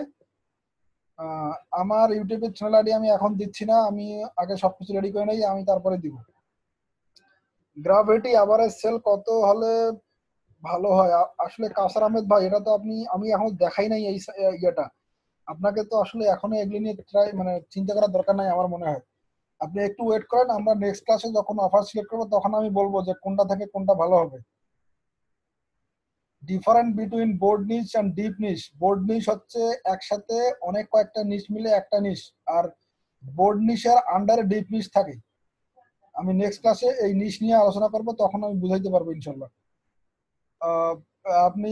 [SPEAKER 2] আমার ইউটিউবের চ্যানেল আইডি আমি এখন দিচ্ছি না, আমি আগে সবকিছু রেডি করে নেই, আমি তারপরে দিব। গ্রাভিটি এভারেজ সেল কত হলে ভালো হয়? আসলে কাসার আহমেদ ভাই, এটা তো আমি এখন দেখাই নাই এই ইয়েটা, আপনাকে তো আসলে এখনো এগুলি নিয়ে চিন্তা করার দরকার নাই আমার মনে হয়। আপনি একটু ওয়েট করেন, আমরা নেক্সট ক্লাসে যখন অফার সিলেক্ট করবো তখন আমি বলবো যে কোনটা থেকে কোনটা ভালো হবে। Different between broad niche and deep niche. Broad niche হচ্ছে একসাথে অনেক কয়েকটা নিশ মিলে একটা নিশ, আর বোর্ড নিশের আন্ডারে ডিপ নিশ থাকে। আমি নেক্সট ক্লাসে এই নিশ নিয়ে আলোচনা করব, তখন আমি বুঝাইতে পারবো ইনশাল্লাহ। আপনি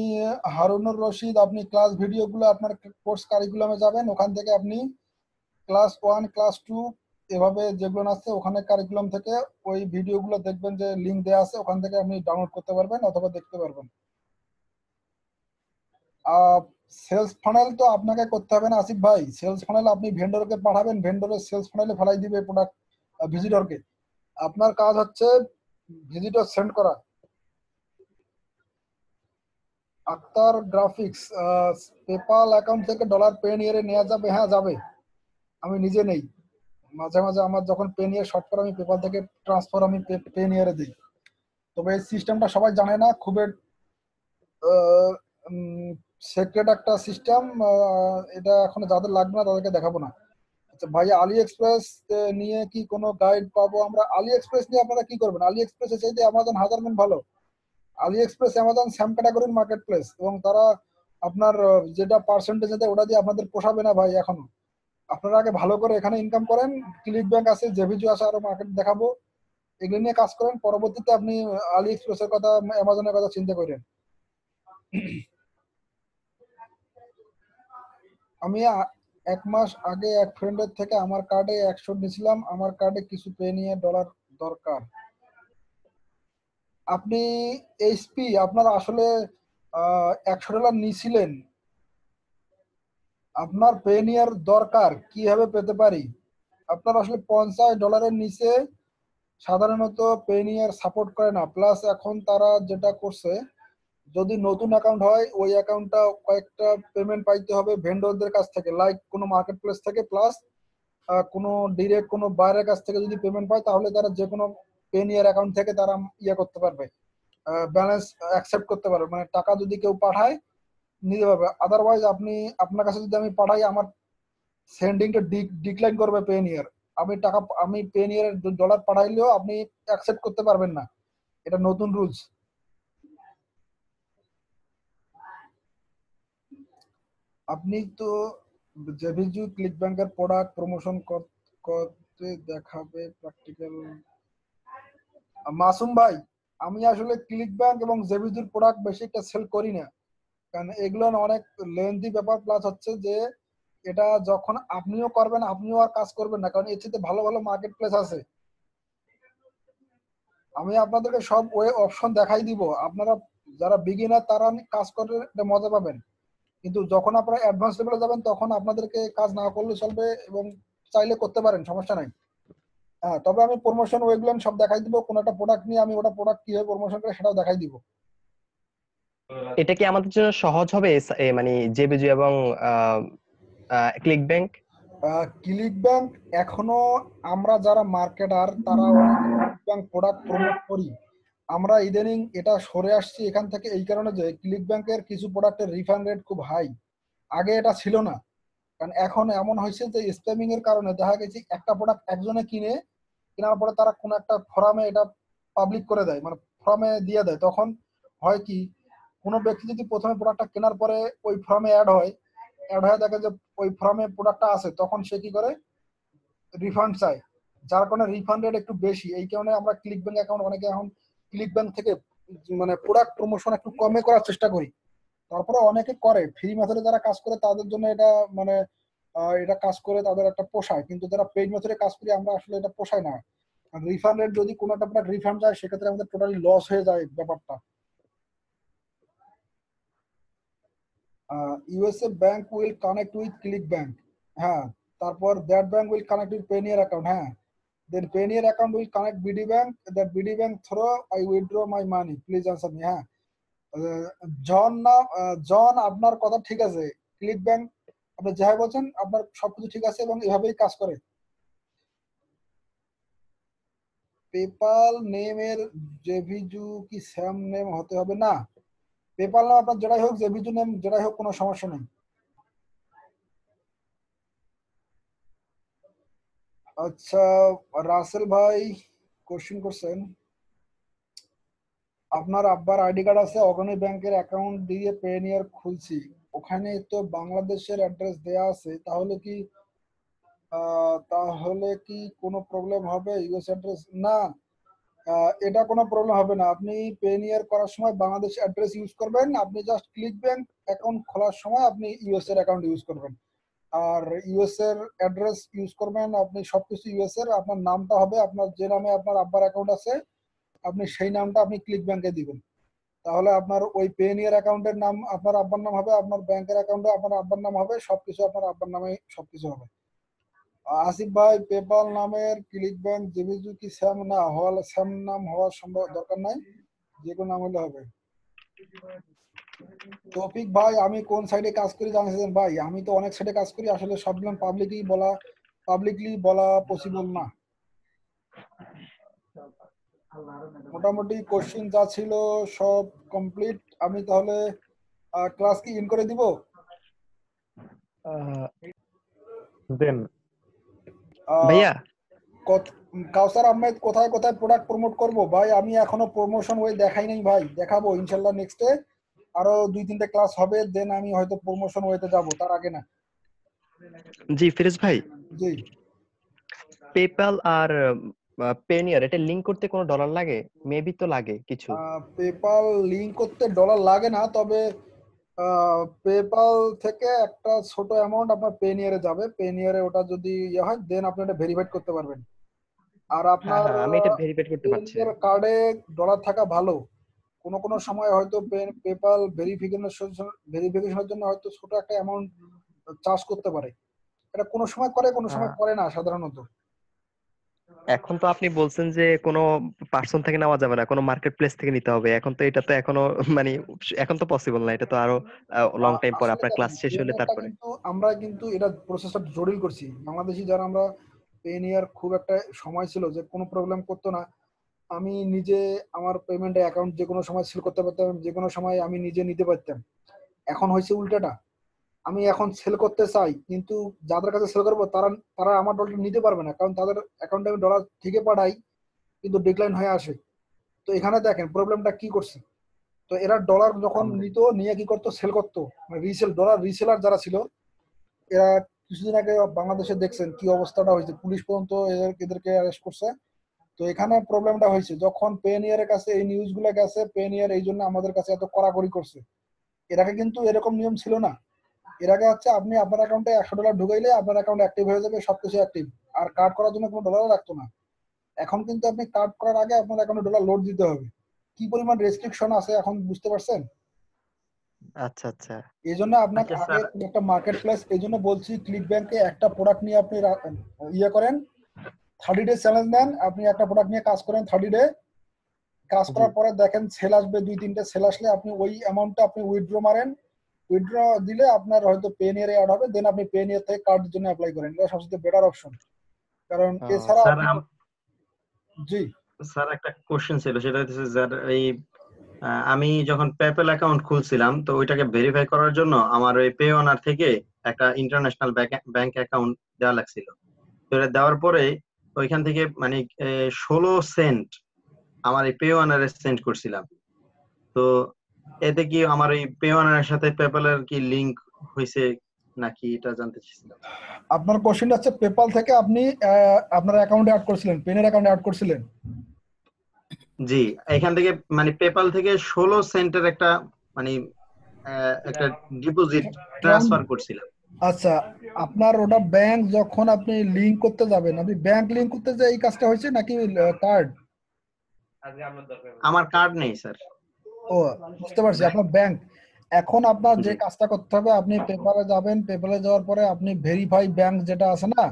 [SPEAKER 2] হারুনুর রশিদ, আপনি ক্লাস ভিডিওগুলো আপনার কোর্স কারিকুলামে যাবেন, ওখান থেকে আপনি ক্লাস 1 ক্লাস 2 এভাবে যেগুলো আছে ওখানে কারিকুলাম থেকে ওই ভিডিওগুলো দেখবেন, যে লিংক দেওয়া আছে, ওখান থেকে আপনি ডাউনলোড করতে পারবেন অথবা দেখতে পারবেন। সেলস ফানেল তো আপনাকে করতে হবে না আসিফ ভাই, সেলস ফানেল আপনি ভেন্ডরকে পাঠাবেন, ভেন্ডরের সেলস ফানেলে ফেলাই দিবে প্রোডাক্ট ভিজিটরকে। আপনার কাজ হচ্ছে ভিজিটর সেন্ড করা। আক্তার গ্রাফিক্স, পেপাল অ্যাকাউন্ট থেকে ডলার পেনিয়ারে নেওয়া যাবে? হ্যাঁ যাবে, আমি নিজে নেই, মাঝে মাঝে আমার যখন পেনিয়ার শর্ট করে আমি পেপাল থেকে ট্রান্সফার আমি পেনিয়ারে দিই। তবে এই সিস্টেমটা সবাই জানে না, খুবই সিক্রেট একটা সিস্টেম। এটা এখন যাদের লাগবে না তাদেরকে দেখাবো না। আচ্ছা ভাই, আলি এক্সপ্রেস নিয়ে কি কোনো গাইড পাবো আমরা? আলি এক্সপ্রেস নিয়ে আপনারা কি করবেন? আলি এক্সপ্রেসের চাইতে অ্যামাজন হাজার গুণ ভালো। আলি এক্সপ্রেস অ্যামাজন সেম ক্যাটাগরির মার্কেট প্লেস, এবং তারা আপনার যেটা পার্সেন্টেজ দেয় ওটা দিয়ে আপনাদের পোষাবে না ভাই। এখনো আপনারা আগে ভালো করে এখানে ইনকাম করেন, ক্লিক ব্যাংক আছে, জেভিজু আছে, আরো মার্কেট দেখাবো, এগুলো নিয়ে কাজ করেন। পরবর্তীতে আপনি আলি এক্সপ্রেসের কথা, অ্যামাজনের কথা চিন্তা করেন। আমি 1 মাস আগে এক ফ্রেন্ডের থেকে আমার কার্ডে 100 নিয়েছিলাম, আমার কার্ডে কিছু পে নিয়ে ডলার দরকার। আপনি এইচপি আপনার আসলে $100 নিয়েছিলেন, আপনার পে নেওয়ার দরকার, কিভাবে পেতে পারি? আপনার আসলে $50 নিচে সাধারণত পে নেওয়ার সাপোর্ট করে না। প্লাস এখন তারা যেটা করছে, যদি নতুন অ্যাকাউন্ট হয় ওই অ্যাকাউন্টটা কয়েকটা পেমেন্ট পাইতে হবে ভেন্ডরদের কাছ থেকে, লাইক কোনো মার্কেট প্লেস থেকে, প্লাস কোনো ডিরেক্ট কোনো বাইরের কাছ থেকে যদি পেমেন্ট পায় তাহলে তারা যে কোনো পে নেওয়ার অ্যাকাউন্ট থেকে তারা করতে পারবে, ব্যালেন্স অ্যাকসেপ্ট করতে পারবে, মানে টাকা যদি কেউ পাঠায় নিতে পারবে। আদারওয়াইজ আপনি, আপনার কাছে যদি আমি পাঠাই আমার সেন্ডিংটা ডিক্লাইন করবে পে নিয়ার। আমি পে নিয়ার ডলার পাঠাইলেও আপনি অ্যাকসেপ্ট করতে পারবেন না, এটা নতুন রুলস। আপনি তো জেভিজু ক্লিক ব্যাংকের প্রোডাক্ট প্রমোশন করতে দেখাবে প্র্যাকটিক্যাল। মাসুম ভাই, আমি আসলে ক্লিক ব্যাংক এবং জেভিজুর প্রোডাক্ট বেশি একটা সেল করি না, কারণ এগুলো অনেক লেন্থি ব্যাপার। প্লাস হচ্ছে যে এটা যখন আপনিও করবেন আপনিও আর কাজ করবেন না, কারণ এর চেয়ে ভালো ভালো মার্কেট প্লেস আছে। আমি আপনাদেরকে সব ওয়ে অপশন দেখাই দিব, আপনারা যারা বিগিনার তারা কাজ করে মজা পাবেন, কিন্তু যখন আপনারা অ্যাডভান্স লেভেলে যাবেন তখন আপনাদেরকে কাজ না করলে চলবে, এবং চাইলে করতে পারেন, সমস্যা নাই। হ্যাঁ, তবে আমি প্রমোশন ওয়েগুলো সব দেখাই দিব, কোন একটা প্রোডাক্ট নিয়ে আমি ওটা প্রোডাক্ট কিভাবে প্রমোশন করে সেটাও দেখাই দিব।
[SPEAKER 3] এটা কি আমাদের জন্য সহজ হবে মানে জেবিজু এবং ক্লিক ব্যাংক?
[SPEAKER 2] ক্লিক ব্যাংক এখনো আমরা যারা মার্কেটার তারা ক্লিক ব্যাংক প্রোডাক্ট প্রমোট করি, আমরা ইদানিং এটা সরে আসছি এখান থেকে এই কারণে যে ক্লিক ব্যাংকের কিছু প্রোডাক্টের রিফান্ড রেট খুব হাই, আগে এটা ছিল না। কারণ এখন এমন হয়েছে যে স্প্যামিং এর কারণে দেখা গেছে একটা প্রোডাক্ট একজনে কেনার পরে তারা কোনো একটা ফোরামে এটা পাবলিক করে দেয়, মানে ফোরামে দিয়ে দেয়। তখন হয় কি, কোনো ব্যক্তি যদি প্রথমে প্রোডাক্টটা কেনার পরে ওই ফোরামে অ্যাড হয়ে দেখে যে ওই ফোরামে প্রোডাক্টটা আছে, তখন সে কি করে রিফান্ড চায়, যার কারণে রিফান্ড রেট একটু বেশি। এই কারণে আমরা ক্লিক ব্যাংক অ্যাকাউন্ট অনেকে এখন ক্লিক ব্যাংক থেকে মানে প্রোডাক্ট প্রমোশন একটু কমে করার চেষ্টা করি। তারপরে অনেকে করে ফ্রি মেথডে যারা কাজ করে তাদের জন্য এটা মানে এটা কাজ করে তাদের একটা পোষায়, কিন্তু যারা পেইড মেথডে কাজ করি আমরা আসলে এটা পোষায় না। রিফান্ড রেট যদি কোনো একটা প্রোডাক্ট রিফান্ড যায় সেক্ষেত্রে আমাদের টোটালি লস হয়ে যায় ব্যাপারটা। USA bank will connect with ClickBank, হ্যাঁ। তারপর that bank will connect with Payoneer account, হ্যাঁ। Then Payoneer account will connect BD bank, that BD bank through I withdraw my money, please answer me. হ্যাঁ, জন না, জন আপনার কথা ঠিক আছে, ক্লিক ব্যাংক আপনি যাই বলছেন আপনার সবকিছু ঠিক আছে এবং এভাবেই কাজ করে। পেপাল নেমের জেভিজু কি সেম নেম হতে হবে? না, পেপাল নাম আপনার যেটাই হোক, জেভিজু নেম যেটাই হোক, কোনো সমস্যা নেই। আচ্ছা, রাসেল ভাই কোশ্চেন করছেন, আপনার আব্বার আইডি কার্ড আছে, অগ্রণী ব্যাংকের অ্যাকাউন্ট দিয়ে পেনিয়ার খুলছি, ওখানে তো বাংলাদেশের অ্যাড্রেস দেয়া আছে, তাহলে কি কোনো প্রবলেম হবে? ইউএস অ্যাড্রেস না, এটা কোনো প্রবলেম হবে না। আপনি পেনিয়ার করার সময় বাংলাদেশ অ্যাড্রেস ইউজ করবেন, আপনি জাস্ট ক্লিক ব্যাংক অ্যাকাউন্ট খোলার সময় আপনি ইউএস এর অ্যাকাউন্ট ইউজ করবেন, আর ইউএস এর অ্যাড্রেস ইউজ করবেন। আপনি সবকিছু ইউএস এর, আপনার নামটা হবে আপনার যে নামে আপনার আব্বার অ্যাকাউন্ট আছে আপনি সেই নামটা আপনি ক্লিক ব্যাংকে দিবেন, তাহলে আপনার ওই পেনিয়ার অ্যাকাউন্টের নাম আপনার আব্বার নাম হবে, আপনার ব্যাংকের অ্যাকাউন্টে আপনার আব্বার নাম হবে, সবকিছু আপনার আব্বার নামে সবকিছু হবে। আসিফ ভাই, পেপাল নামের ক্লিক ব্যাংক জেভিজু কি সেম না হওয়ার, সেম নাম হওয়ার সম্ভব দরকার নাই, যে কোনো নাম হলে হবে। তৌফিক ভাই, আমি কোন সাইডে কাজ করি জানিয়েছেন ভাই? আমি তো অনেক সাইডে কাজ করি, আসলে সবগুলো পাবলিকই বলা পাবলিকলি বলা পসিবল না। মোটামুটি কোশ্চেন যা ছিল সব কমপ্লিট। আমি তাহলে ক্লাস কি ইন করে দিব?
[SPEAKER 6] দেন
[SPEAKER 3] ভাইয়া
[SPEAKER 2] কাউসার আহমেদ কোথায় কোথায় প্রোডাক্ট প্রমোট করব ভাই? আমি এখনো প্রমোশন ওয়ে দেখাই নাই ভাই, দেখাবো ইনশাল্লাহ নেক্সটে। আরো 2-3টে ক্লাস হবে, দেন আমি হয়তো প্রমোশন ওয়েতে যাব, তার আগে না।
[SPEAKER 3] জি ফিরোজ ভাই,
[SPEAKER 2] জি,
[SPEAKER 3] পেপ্যাল আর পেনিয়ার এটা লিংক করতে কোনো ডলার লাগে? মেবি তো লাগে কিছু।
[SPEAKER 2] পেপাল লিংক করতে ডলার লাগে না, তবে পেপাল থেকে একটা ছোট অ্যামাউন্ট আপনার পেনিয়ারে যাবে। পেনিয়ারে ওটা যদি ইয়ে হয় দেন আপনি এটা ভেরিফাইড করতে পারবেন। আর
[SPEAKER 3] হ্যাঁ
[SPEAKER 2] আপনার
[SPEAKER 3] হ্যাঁ, আমি এটা ভেরিফাই করতে পারছি।
[SPEAKER 2] পেনিয়ার কার্ডে ডলার থাকা ভালো। কোনো সময় হয়তো পেপাল ভেরিফিকেশনের জন্য হয়তো ছোট একটা অ্যামাউন্ট চার্জ করতে পারে। এটা কোনো সময় করে, কোনো সময় করে না সাধারণত।
[SPEAKER 3] এখন তো আপনি বলছেন যে কোনো পার্সন থেকে নেওয়া যাবে না, কোনো মার্কেট প্লেস থেকে নিতে হবে। এখন তো এটা তো এখনো মানে এখন তো পসিবল না, এটা তো আরো লং টাইম পরে
[SPEAKER 2] আসলে
[SPEAKER 3] আপনার ক্লাস শেষ হলে
[SPEAKER 2] পেনিয়ারটা
[SPEAKER 3] তারপরে।
[SPEAKER 2] কিন্তু আমরা কিন্তু এটা প্রসেসটা জটিল করছি বাংলাদেশি যারা। আমরা পেনিয়ার খুব একটা সময় ছিল যে কোনো প্রবলেম করতো না। আমি নিজে আমার পেমেন্ট অ্যাকাউন্ট যে কোনো সময় সেল করতে পারতাম, যে কোনো সময় আমি নিজে নিতে পারতাম। এখন হয়েছে উল্টাটা, আমি এখন সেল করতে চাই কিন্তু যাদের কাছে সেল করবো তারা তারা আমার ডলারটা নিতে পারবে না, কারণ তাদের অ্যাকাউন্টে আমি ডলার ঠিকই পাঠাই কিন্তু ডিক্লাইন হয়ে আসে। তো এখানে দেখেন প্রবলেমটা কি করছে। তো এরা ডলার যখন নিত, নিয়ে কি করতো, সেল করতো, মানে ডলার রিসেলার যারা ছিল এরা। কিছুদিন আগে বাংলাদেশে দেখছেন কি অবস্থাটা হয়েছে, পুলিশ পর্যন্ত এদেরকে অ্যারেস্ট করছে। তো এখানে প্রবলেমটা হয়েছে যখন পেনিয়ারের কাছে এই নিউজ গুলা গেছে, পেনিয়ার এই জন্য আমাদের কাছে এত কড়াকড়ি করছে। এর আগে কিন্তু এরকম নিয়ম ছিল না। এর আগে হচ্ছে আপনি আপনার অ্যাকাউন্টে $100 ঢুকাইলে আপনার অ্যাকাউন্ট অ্যাক্টিভ হয়ে যাবে, সবকিছু অ্যাক্টিভ, আর কার্ড করার জন্য কোনো ডলারও লাগতো না। এখন কিন্তু আপনি কার্ড করার আগে আপনার অ্যাকাউন্টে ডলার লোড দিতে হবে। কি পরিমাণ রেস্ট্রিকশন আছে এখন বুঝতে পারছেন?
[SPEAKER 3] আচ্ছা আচ্ছা।
[SPEAKER 2] এই জন্য আপনাকে আগে একটা মার্কেট প্লেস, এই জন্য বলছি ক্লিক ব্যাংকে একটা প্রোডাক্ট নিয়ে আপনি ইয়ে করেন, 30 ডে চ্যালেঞ্জ নেন। আপনি একটা প্রোডাক্ট নিয়ে কাজ করেন 30 ডে, কাজ করার পরে দেখেন সেল আসবে, 2-3টে সেল আসলে আপনি ওই অ্যামাউন্টটা আপনি উইথড্র মারেন। উইথড্র দিলে আপনার হয়তো পেনিয়ারে অ্যাড হবে, দেন আপনি পেনিয়ার থেকে কার্ডের জন্য অ্যাপ্লাই করেন। এটা সবচেয়ে বেটার অপশন, কারণ এছাড়া
[SPEAKER 7] স্যার
[SPEAKER 2] জি
[SPEAKER 7] স্যার একটা কোশ্চেন ছিল, সেটা হচ্ছে স্যার এই আমি যখন পেপ্যাল অ্যাকাউন্ট খুলছিলাম তো ওইটাকে ভেরিফাই করার জন্য আমার ওই পে ওনার থেকে একটা ইন্টারন্যাশনাল ব্যাংক অ্যাকাউন্ট দেওয়া লাগছিল। তো এটা দেওয়ার পরে ওইখান থেকে মানে 16 সেন্ট আমার এই পে ওনারে সেন্ড করছিলাম। তো এতে কি আমার এই পে ওনারের সাথে পেপ্যালের কি লিংক হয়েছে নাকি এটা জানতে চাইছিলাম।
[SPEAKER 2] আপনার কোশ্চেনটা হচ্ছে পেপাল থেকে আপনি আপনার অ্যাকাউন্টে অ্যাড করছিলেন, পেনের অ্যাকাউন্টে অ্যাড করছিলেন।
[SPEAKER 7] জি, এখান থেকে মানে পেপাল থেকে 16 সেন্টের একটা মানে একটা ডিপোজিট ট্রান্সফার করছিলাম।
[SPEAKER 2] আচ্ছা, আপনার ওটা ব্যাংক যখন আপনি লিংক করতে যাবেন, আপনি ব্যাংক লিংক করতে যে এই কাজটা হয়েছে নাকি কার্ড?
[SPEAKER 7] আমার কার্ড নেই স্যার।
[SPEAKER 2] ও বুঝতে পারছি, আপনার ব্যাংক। এখন আপনার যে কাজটা করতে হবে, আপনি পেপারে যাবেন, পেপারে যাওয়ার পরে আপনি ভেরিফাই ব্যাংক যেটা আছে না,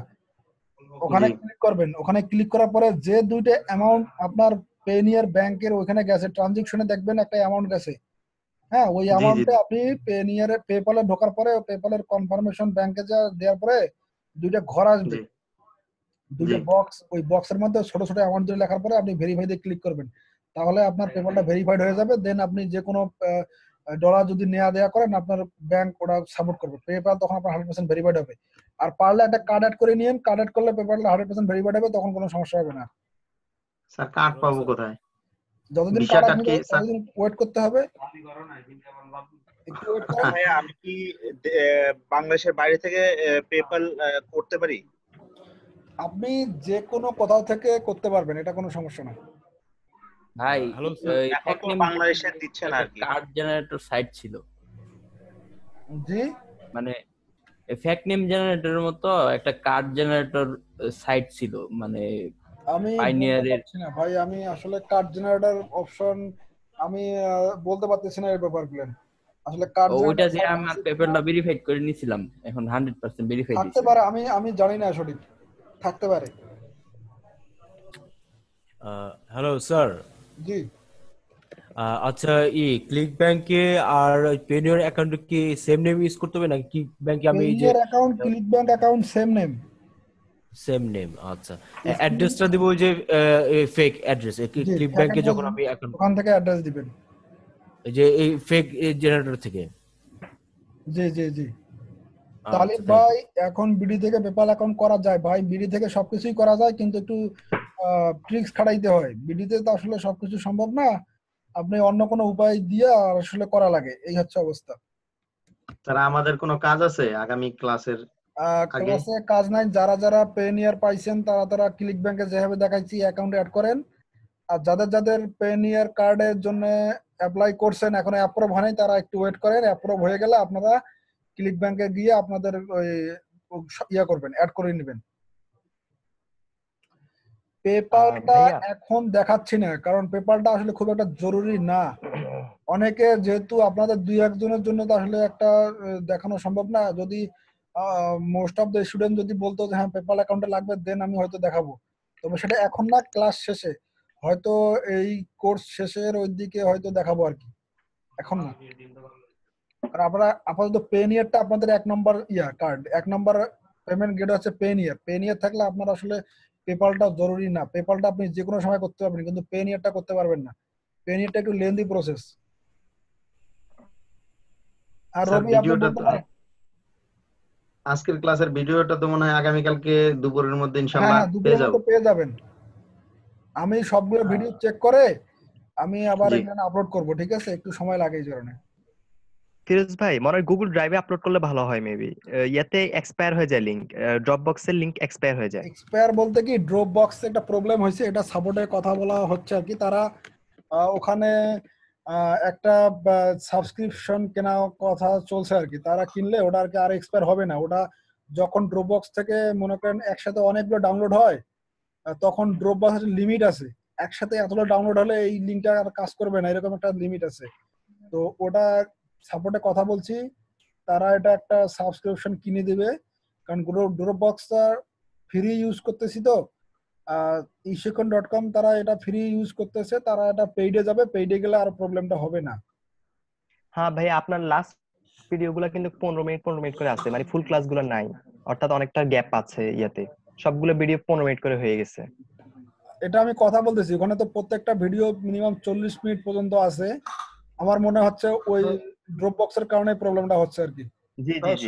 [SPEAKER 2] ওখানে ক্লিক করবেন। ওখানে ক্লিক করার পরে যে দুইটা অ্যামাউন্ট আপনার পেনিয়ার ব্যাংকের ওখানে গেছে, ট্রানজেকশনে দেখবেন একটা অ্যামাউন্ট গেছে। হ্যাঁ, ওই অ্যামাউন্টে আপনি পেনিয়ারে পেপালে ঢোকার পরে পেপালের কনফার্মেশন ব্যাংকে যা দেওয়ার পরে দুইটা ঘর আসবে, দুইটা বক্স, ওই বক্সের মধ্যে ছোট ছোট অ্যামাউন্ট দিয়ে লেখার পরে আপনি ভেরিফাই দিয়ে ক্লিক করবেন। তাহলে আপনার পেপারটা ভেরিফাইড হয়ে যাবে। দেন আপনি যে কোনো ডলার যদি নেওয়া দেওয়া করেন আপনার ব্যাংক ওটা সাপোর্ট করবে, পেপার তখন আপনার 100% ভেরিফাইড হবে। আর পারলে একটা কার্ড অ্যাড করে নিন, কার্ড অ্যাড করলে পেপারটা 100% ভেরিফাইড হবে, তখন কোনো সমস্যা হবে না।
[SPEAKER 7] স্যার কার্ড পাবো কোথায়?
[SPEAKER 2] যতদিন
[SPEAKER 7] ভিসা
[SPEAKER 2] কার্ড
[SPEAKER 7] কার্ড
[SPEAKER 2] আসবে
[SPEAKER 7] কি স্যার?
[SPEAKER 2] ততদিন ওয়েট করতে হবে, একটু ওয়েট করেন।
[SPEAKER 5] ভাইয়া আমি কি বাংলাদেশের বাইরে থেকে পেপাল করতে পারি?
[SPEAKER 2] আপনি যে কোনো কোথাও থেকে করতে পারবেন, এটা কোনো সমস্যা না
[SPEAKER 8] ভাই।
[SPEAKER 5] এখন তো বাংলাদেশে দিচ্ছে না আর কি।
[SPEAKER 8] কার্ড জেনারেটর সাইট ছিল,
[SPEAKER 2] জি,
[SPEAKER 8] মানে ফ্যাক্ট নেম জেনারেটরের মতো একটা কার্ড জেনারেটর সাইট ছিল, মানে
[SPEAKER 2] আমি
[SPEAKER 8] পাইনিয়ারের।
[SPEAKER 2] বলতে পারছি না ভাই, আমি আসলে কার্ড জেনারেটর অপশন আমি বলতে পারতেছি না এই ব্যাপারগুলো। আসলে কার্ড
[SPEAKER 8] ওইটা দিয়ে আমার পেপারটা ভেরিফাইড করে নিয়েছিলাম, এখন 100% ভেরিফাইড
[SPEAKER 2] থাকতে পারে, আমি জানি না, সঠিক থাকতে পারে।
[SPEAKER 9] Hello sir.
[SPEAKER 2] জি,
[SPEAKER 9] আচ্ছা, ক্লিক ব্যাংকে আর পেনিয়ার অ্যাকাউন্টে কি সেম নেম ইউজ করতে হবে নাকি ক্লিক ব্যাংকে আমি এই যে
[SPEAKER 2] Payoneer account ClickBank account same name.
[SPEAKER 9] Same name, আচ্ছা। অ্যাড্রেসটা দিব ওই যে ফেক অ্যাড্রেস,
[SPEAKER 2] জি
[SPEAKER 9] ক্লিক
[SPEAKER 2] fake
[SPEAKER 9] ব্যাংকে
[SPEAKER 2] address
[SPEAKER 9] যখন আমি অ্যাকাউন্ট,
[SPEAKER 2] ওখান থেকে অ্যাড্রেস দিবেন।
[SPEAKER 9] যে এই ফেক জেনারেটর থেকে।
[SPEAKER 2] জি জি জি
[SPEAKER 9] আচ্ছা,
[SPEAKER 2] তালিব
[SPEAKER 9] থ্যাংক
[SPEAKER 2] ভাই,
[SPEAKER 9] ইউ।
[SPEAKER 2] এখন বিডি থেকে পেপাল অ্যাকাউন্ট করা যায় ভাই, বিডি থেকে সবকিছুই করা যায়, কিন্তু একটু ট্রিক্স খাটাইতে হয়। বিডিতে তো আসলে সবকিছু সম্ভব না, আপনি অন্য কোনো উপায় দিয়ে আসলে করা লাগে, এই হচ্ছে অবস্থা।
[SPEAKER 7] তারা আমাদের কোনো কাজ আছে আগামী ক্লাসের আগে?
[SPEAKER 2] ক্লাসে কাজ নাই, যারা যারা পেনিয়ার পাইছেন তারা তারা ক্লিক ব্যাংকে যেভাবে দেখাইছি অ্যাকাউন্টে অ্যাড করেন, আর যাদের যাদের পেনিয়ার কার্ডের জন্য অ্যাপ্লাই করছেন এখনো অ্যাপ্রুভ হয়নি, তারা একটু ওয়েট করেন, অ্যাপ্রুভ হয়ে গেলে আপনারা ক্লিক ব্যাংকে গিয়ে আপনাদের ওই ইয়া করবেন, অ্যাড করে নেবেন। পেপালটা
[SPEAKER 3] ভাইয়া
[SPEAKER 2] এখন দেখাচ্ছি না, কারণ পেপালটা আসলে খুব একটা জরুরি না। অনেকে যেহেতু আপনাদের দুই একজনের জন্য তো আসলে একটা দেখানো সম্ভব না। যদি মোস্ট অফ দ্য স্টুডেন্ট যদি বলতো যে হ্যাঁ পেপাল অ্যাকাউন্টে লাগবে, দেন আমি হয়তো দেখাবো, তবে সেটা এখন না, ক্লাস শেষে হয়তো, এই কোর্স শেষের ওই দিকে হয়তো দেখাবো আর কি, এখন না। আর আপনারা আপাতত পেনিয়ারটা আপনাদের 1 নম্বর কার্ড, 1 নম্বর পেমেন্ট গেট হচ্ছে পেনিয়ার। পেনিয়ার থাকলে আপনার আসলে পেপালটা জরুরি না, পেপালটা আপনি যে কোনো সময় করতে পারবেন, কিন্তু পেনিয়ারটা করতে পারবেন না, পেনিয়ারটা একটু লেন্দি প্রসেস। আর
[SPEAKER 7] স্যার
[SPEAKER 2] রবি আপনি
[SPEAKER 7] ভিডিওটা
[SPEAKER 2] বলতে
[SPEAKER 7] তো
[SPEAKER 2] পারেন।
[SPEAKER 7] আজকের ক্লাসের ভিডিওটা তো মনে হয় আগামীকালকে দুপুরের মধ্যে
[SPEAKER 2] হ্যাঁ
[SPEAKER 7] ইনশাআল্লাহ
[SPEAKER 2] হ্যাঁ
[SPEAKER 7] পেয়ে
[SPEAKER 2] দুপুরের
[SPEAKER 7] যাব।
[SPEAKER 2] মধ্যে পেয়ে যাবেন। আমি সবগুলো ভিডিও চেক করে আমি আবার
[SPEAKER 7] জি
[SPEAKER 2] এখানে আপলোড করব, ঠিক আছে, একটু সময় লাগে এই কারণে।
[SPEAKER 3] ফিরোজ ভাই, মনে হয় গুগল ড্রাইভে আপলোড করলে ভালো হয় মেবি। ইয়াতে এক্সপায়ার হয়ে যায় লিংক, ড্রপ বক্সের লিংক এক্সপায়ার হয়ে যায়।
[SPEAKER 2] এক্সপায়ার বলতে কি, ড্রপ বক্সে একটা প্রবলেম হয়েছে, এটা সাপোর্টের কথা বলা হচ্ছে আর কি। তারা ওখানে একটা সাবস্ক্রিপশন কেনা কথা চলছে আর কি, তারা কিনলে ওটা আর কি আর এক্সপায়ার হবে না। ওটা যখন ড্রপ বক্স থেকে মনে করেন একসাথে অনেকগুলো ডাউনলোড হয়, তখন ড্রপ বক্সের লিমিট আছে, একসাথে এতগুলো ডাউনলোড হলে এই লিঙ্কটা আর কাজ করবে না, এরকম একটা লিমিট আছে। তো ওটা সাপোর্টে কথা বলছি, তারা এটা একটা সাবস্ক্রিপশন কিনে দেবে, কারণ ড্রপ বক্সটা ফ্রি ইউজ করতেছি তো। ishikon.com তারা এটা ফ্রি ইউজ করতেছে, তারা এটা পেইডে যাবে, পেইডে গেলে আর প্রবলেমটা হবে না।
[SPEAKER 3] হ্যাঁ ভাই, আপনার লাস্ট ভিডিওগুলো কিন্তু 15 মিনিট করে আছে, মানে ফুল ক্লাসগুলো নাই, অর্থাৎ অনেকটা গ্যাপ আছে ইয়াতে। সবগুলো ভিডিও 15 মিনিট করে হয়ে গেছে।
[SPEAKER 2] এটা আমি কথা বলতেছি, ওখানে তো প্রত্যেকটা ভিডিও মিনিমাম 40 মিনিট পর্যন্ত আছে। আমার মনে হচ্ছে ওই ড্রপ বক্সের কারণে প্রবলেমটা হচ্ছে আর কি।
[SPEAKER 3] জি জি
[SPEAKER 10] ভাই
[SPEAKER 3] জি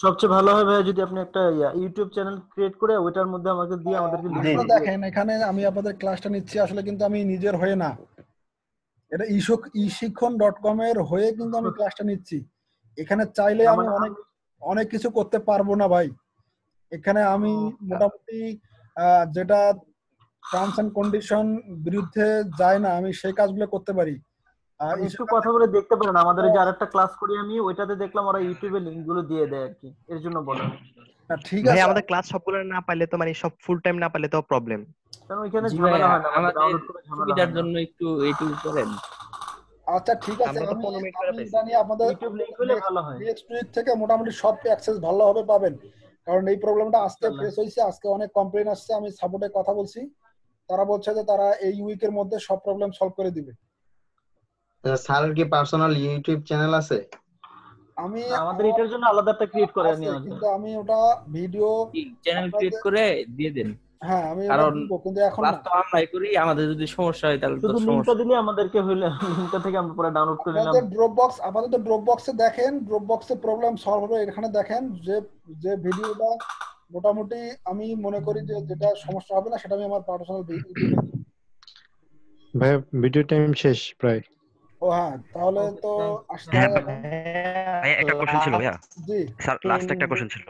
[SPEAKER 10] সবচেয়ে ভালো হবে যদি আপনি একটা ইউটিউব চ্যানেল ক্রিয়েট করে ওইটার মধ্যে আমাকে দিয়ে আমাদেরকে লিংক
[SPEAKER 2] আসলে
[SPEAKER 10] দিয়ে
[SPEAKER 2] দেখেন, এখানে আমি আপনাদের ক্লাসটা নিচ্ছি আসলে কিন্তু আমি নিজের হয়ে না, এটা ishikon.com এর হয়ে কিন্তু আমি ক্লাসটা নিচ্ছি। এখানে চাইলে আমি অনেক অনেক কিছু করতে পারবো না ভাই। এখানে আমি মোটামুটি যেটা টার্মস এন্ড কন্ডিশন বিরুদ্ধে যায় না, আমি সেই কাজগুলো করতে পারি।
[SPEAKER 10] আপনি একটু কথা বলে দেখতে পারেন, আমাদের এই যে আরেকটা ক্লাস করি আমি, ওইটাতে দেখলাম ওরা ইউটিউবে লিংক গুলো দিয়ে দেয় আর কি, এর জন্য বলেন।
[SPEAKER 2] ঠিক
[SPEAKER 3] ভাই,
[SPEAKER 2] আছে,
[SPEAKER 3] আমাদের ক্লাস সবগুলো না পারলে তো, মানে সব ফুল টাইম না পারলে তো প্রবলেম।
[SPEAKER 10] কারণ ওইখানে
[SPEAKER 8] জি
[SPEAKER 10] ঝামেলা
[SPEAKER 8] ভাই,
[SPEAKER 10] হয় না, আমাদের
[SPEAKER 8] আমাদের
[SPEAKER 10] ডাউনলোড করে ঝামেলা
[SPEAKER 8] সুবিধার
[SPEAKER 10] হয় না।
[SPEAKER 8] জন্য একটু এইটুকু করেন।
[SPEAKER 2] আচ্ছা ঠিক আছে,
[SPEAKER 3] আমরা তো
[SPEAKER 2] আমি
[SPEAKER 3] 15 মিনিট করে
[SPEAKER 2] আমি
[SPEAKER 3] পেয়েছি।
[SPEAKER 2] জানি আপনাদের
[SPEAKER 10] ইউটিউব লিংক হলে ভালো হয়।
[SPEAKER 2] নেক্সট উইক থেকে মোটামুটি সব অ্যাক্সেস ভালোভাবে পাবেন, কারণ এই প্রবলেমটা আজকে
[SPEAKER 10] ইনশাআল্লাহ।
[SPEAKER 2] ফেস হয়েছে, আজকে অনেক কমপ্লেইন আসছে। আমি সাপোর্টে কথা বলছি, তারা বলছে যে তারা এই উইকের মধ্যে সব প্রবলেম সলভ করে দিবে।
[SPEAKER 7] স্যারের কি পার্সোনাল ইউটিউব চ্যানেল আছে?
[SPEAKER 2] আমি
[SPEAKER 10] আমাদের এটার জন্য আলাদা একটা ক্রিয়েট করে
[SPEAKER 2] আছে,
[SPEAKER 10] নেওয়া যায়।
[SPEAKER 2] কিন্তু আমি ওটা ভিডিও
[SPEAKER 8] চ্যানেল ক্রিয়েট করে দিয়ে দেন,
[SPEAKER 2] হ্যাঁ আমি ওটা
[SPEAKER 8] কারণ
[SPEAKER 2] দিব, কিন্তু এখন
[SPEAKER 8] ক্লাস
[SPEAKER 2] না।
[SPEAKER 8] তো আমরাই করি, আমাদের যদি সমস্যা হয় তাহলে তো
[SPEAKER 10] শুধু লিংকটা
[SPEAKER 8] সমস্যা।
[SPEAKER 10] দিলে আমাদেরকে হইলে লিংকটা থেকে আমরা পুরো ডাউনলোড করে নিলাম।
[SPEAKER 2] আপনাদের ড্রপ বক্স, আপাতত ড্রপ বক্সে দেখেন, ড্রপ বক্সে প্রবলেম সলভ হবে। এখানে দেখেন যে যে ভিডিওটা মোটামুটি আমি মনে করি যে যেটা সমস্যা হবে না, সেটা আমি আমার পার্সোনাল ইউটিউবে।
[SPEAKER 11] ভাই ভিডিও টাইম শেষ প্রায়।
[SPEAKER 2] ও হ্যাঁ, তাহলে তো আসতে
[SPEAKER 3] হ্যাঁ
[SPEAKER 2] হবে এখন।
[SPEAKER 3] ভাই, একটা কোশ্চেন ছিল ভাইয়া।
[SPEAKER 2] জি
[SPEAKER 3] স্যার, লাস্ট একটা কোশ্চেন ছিল।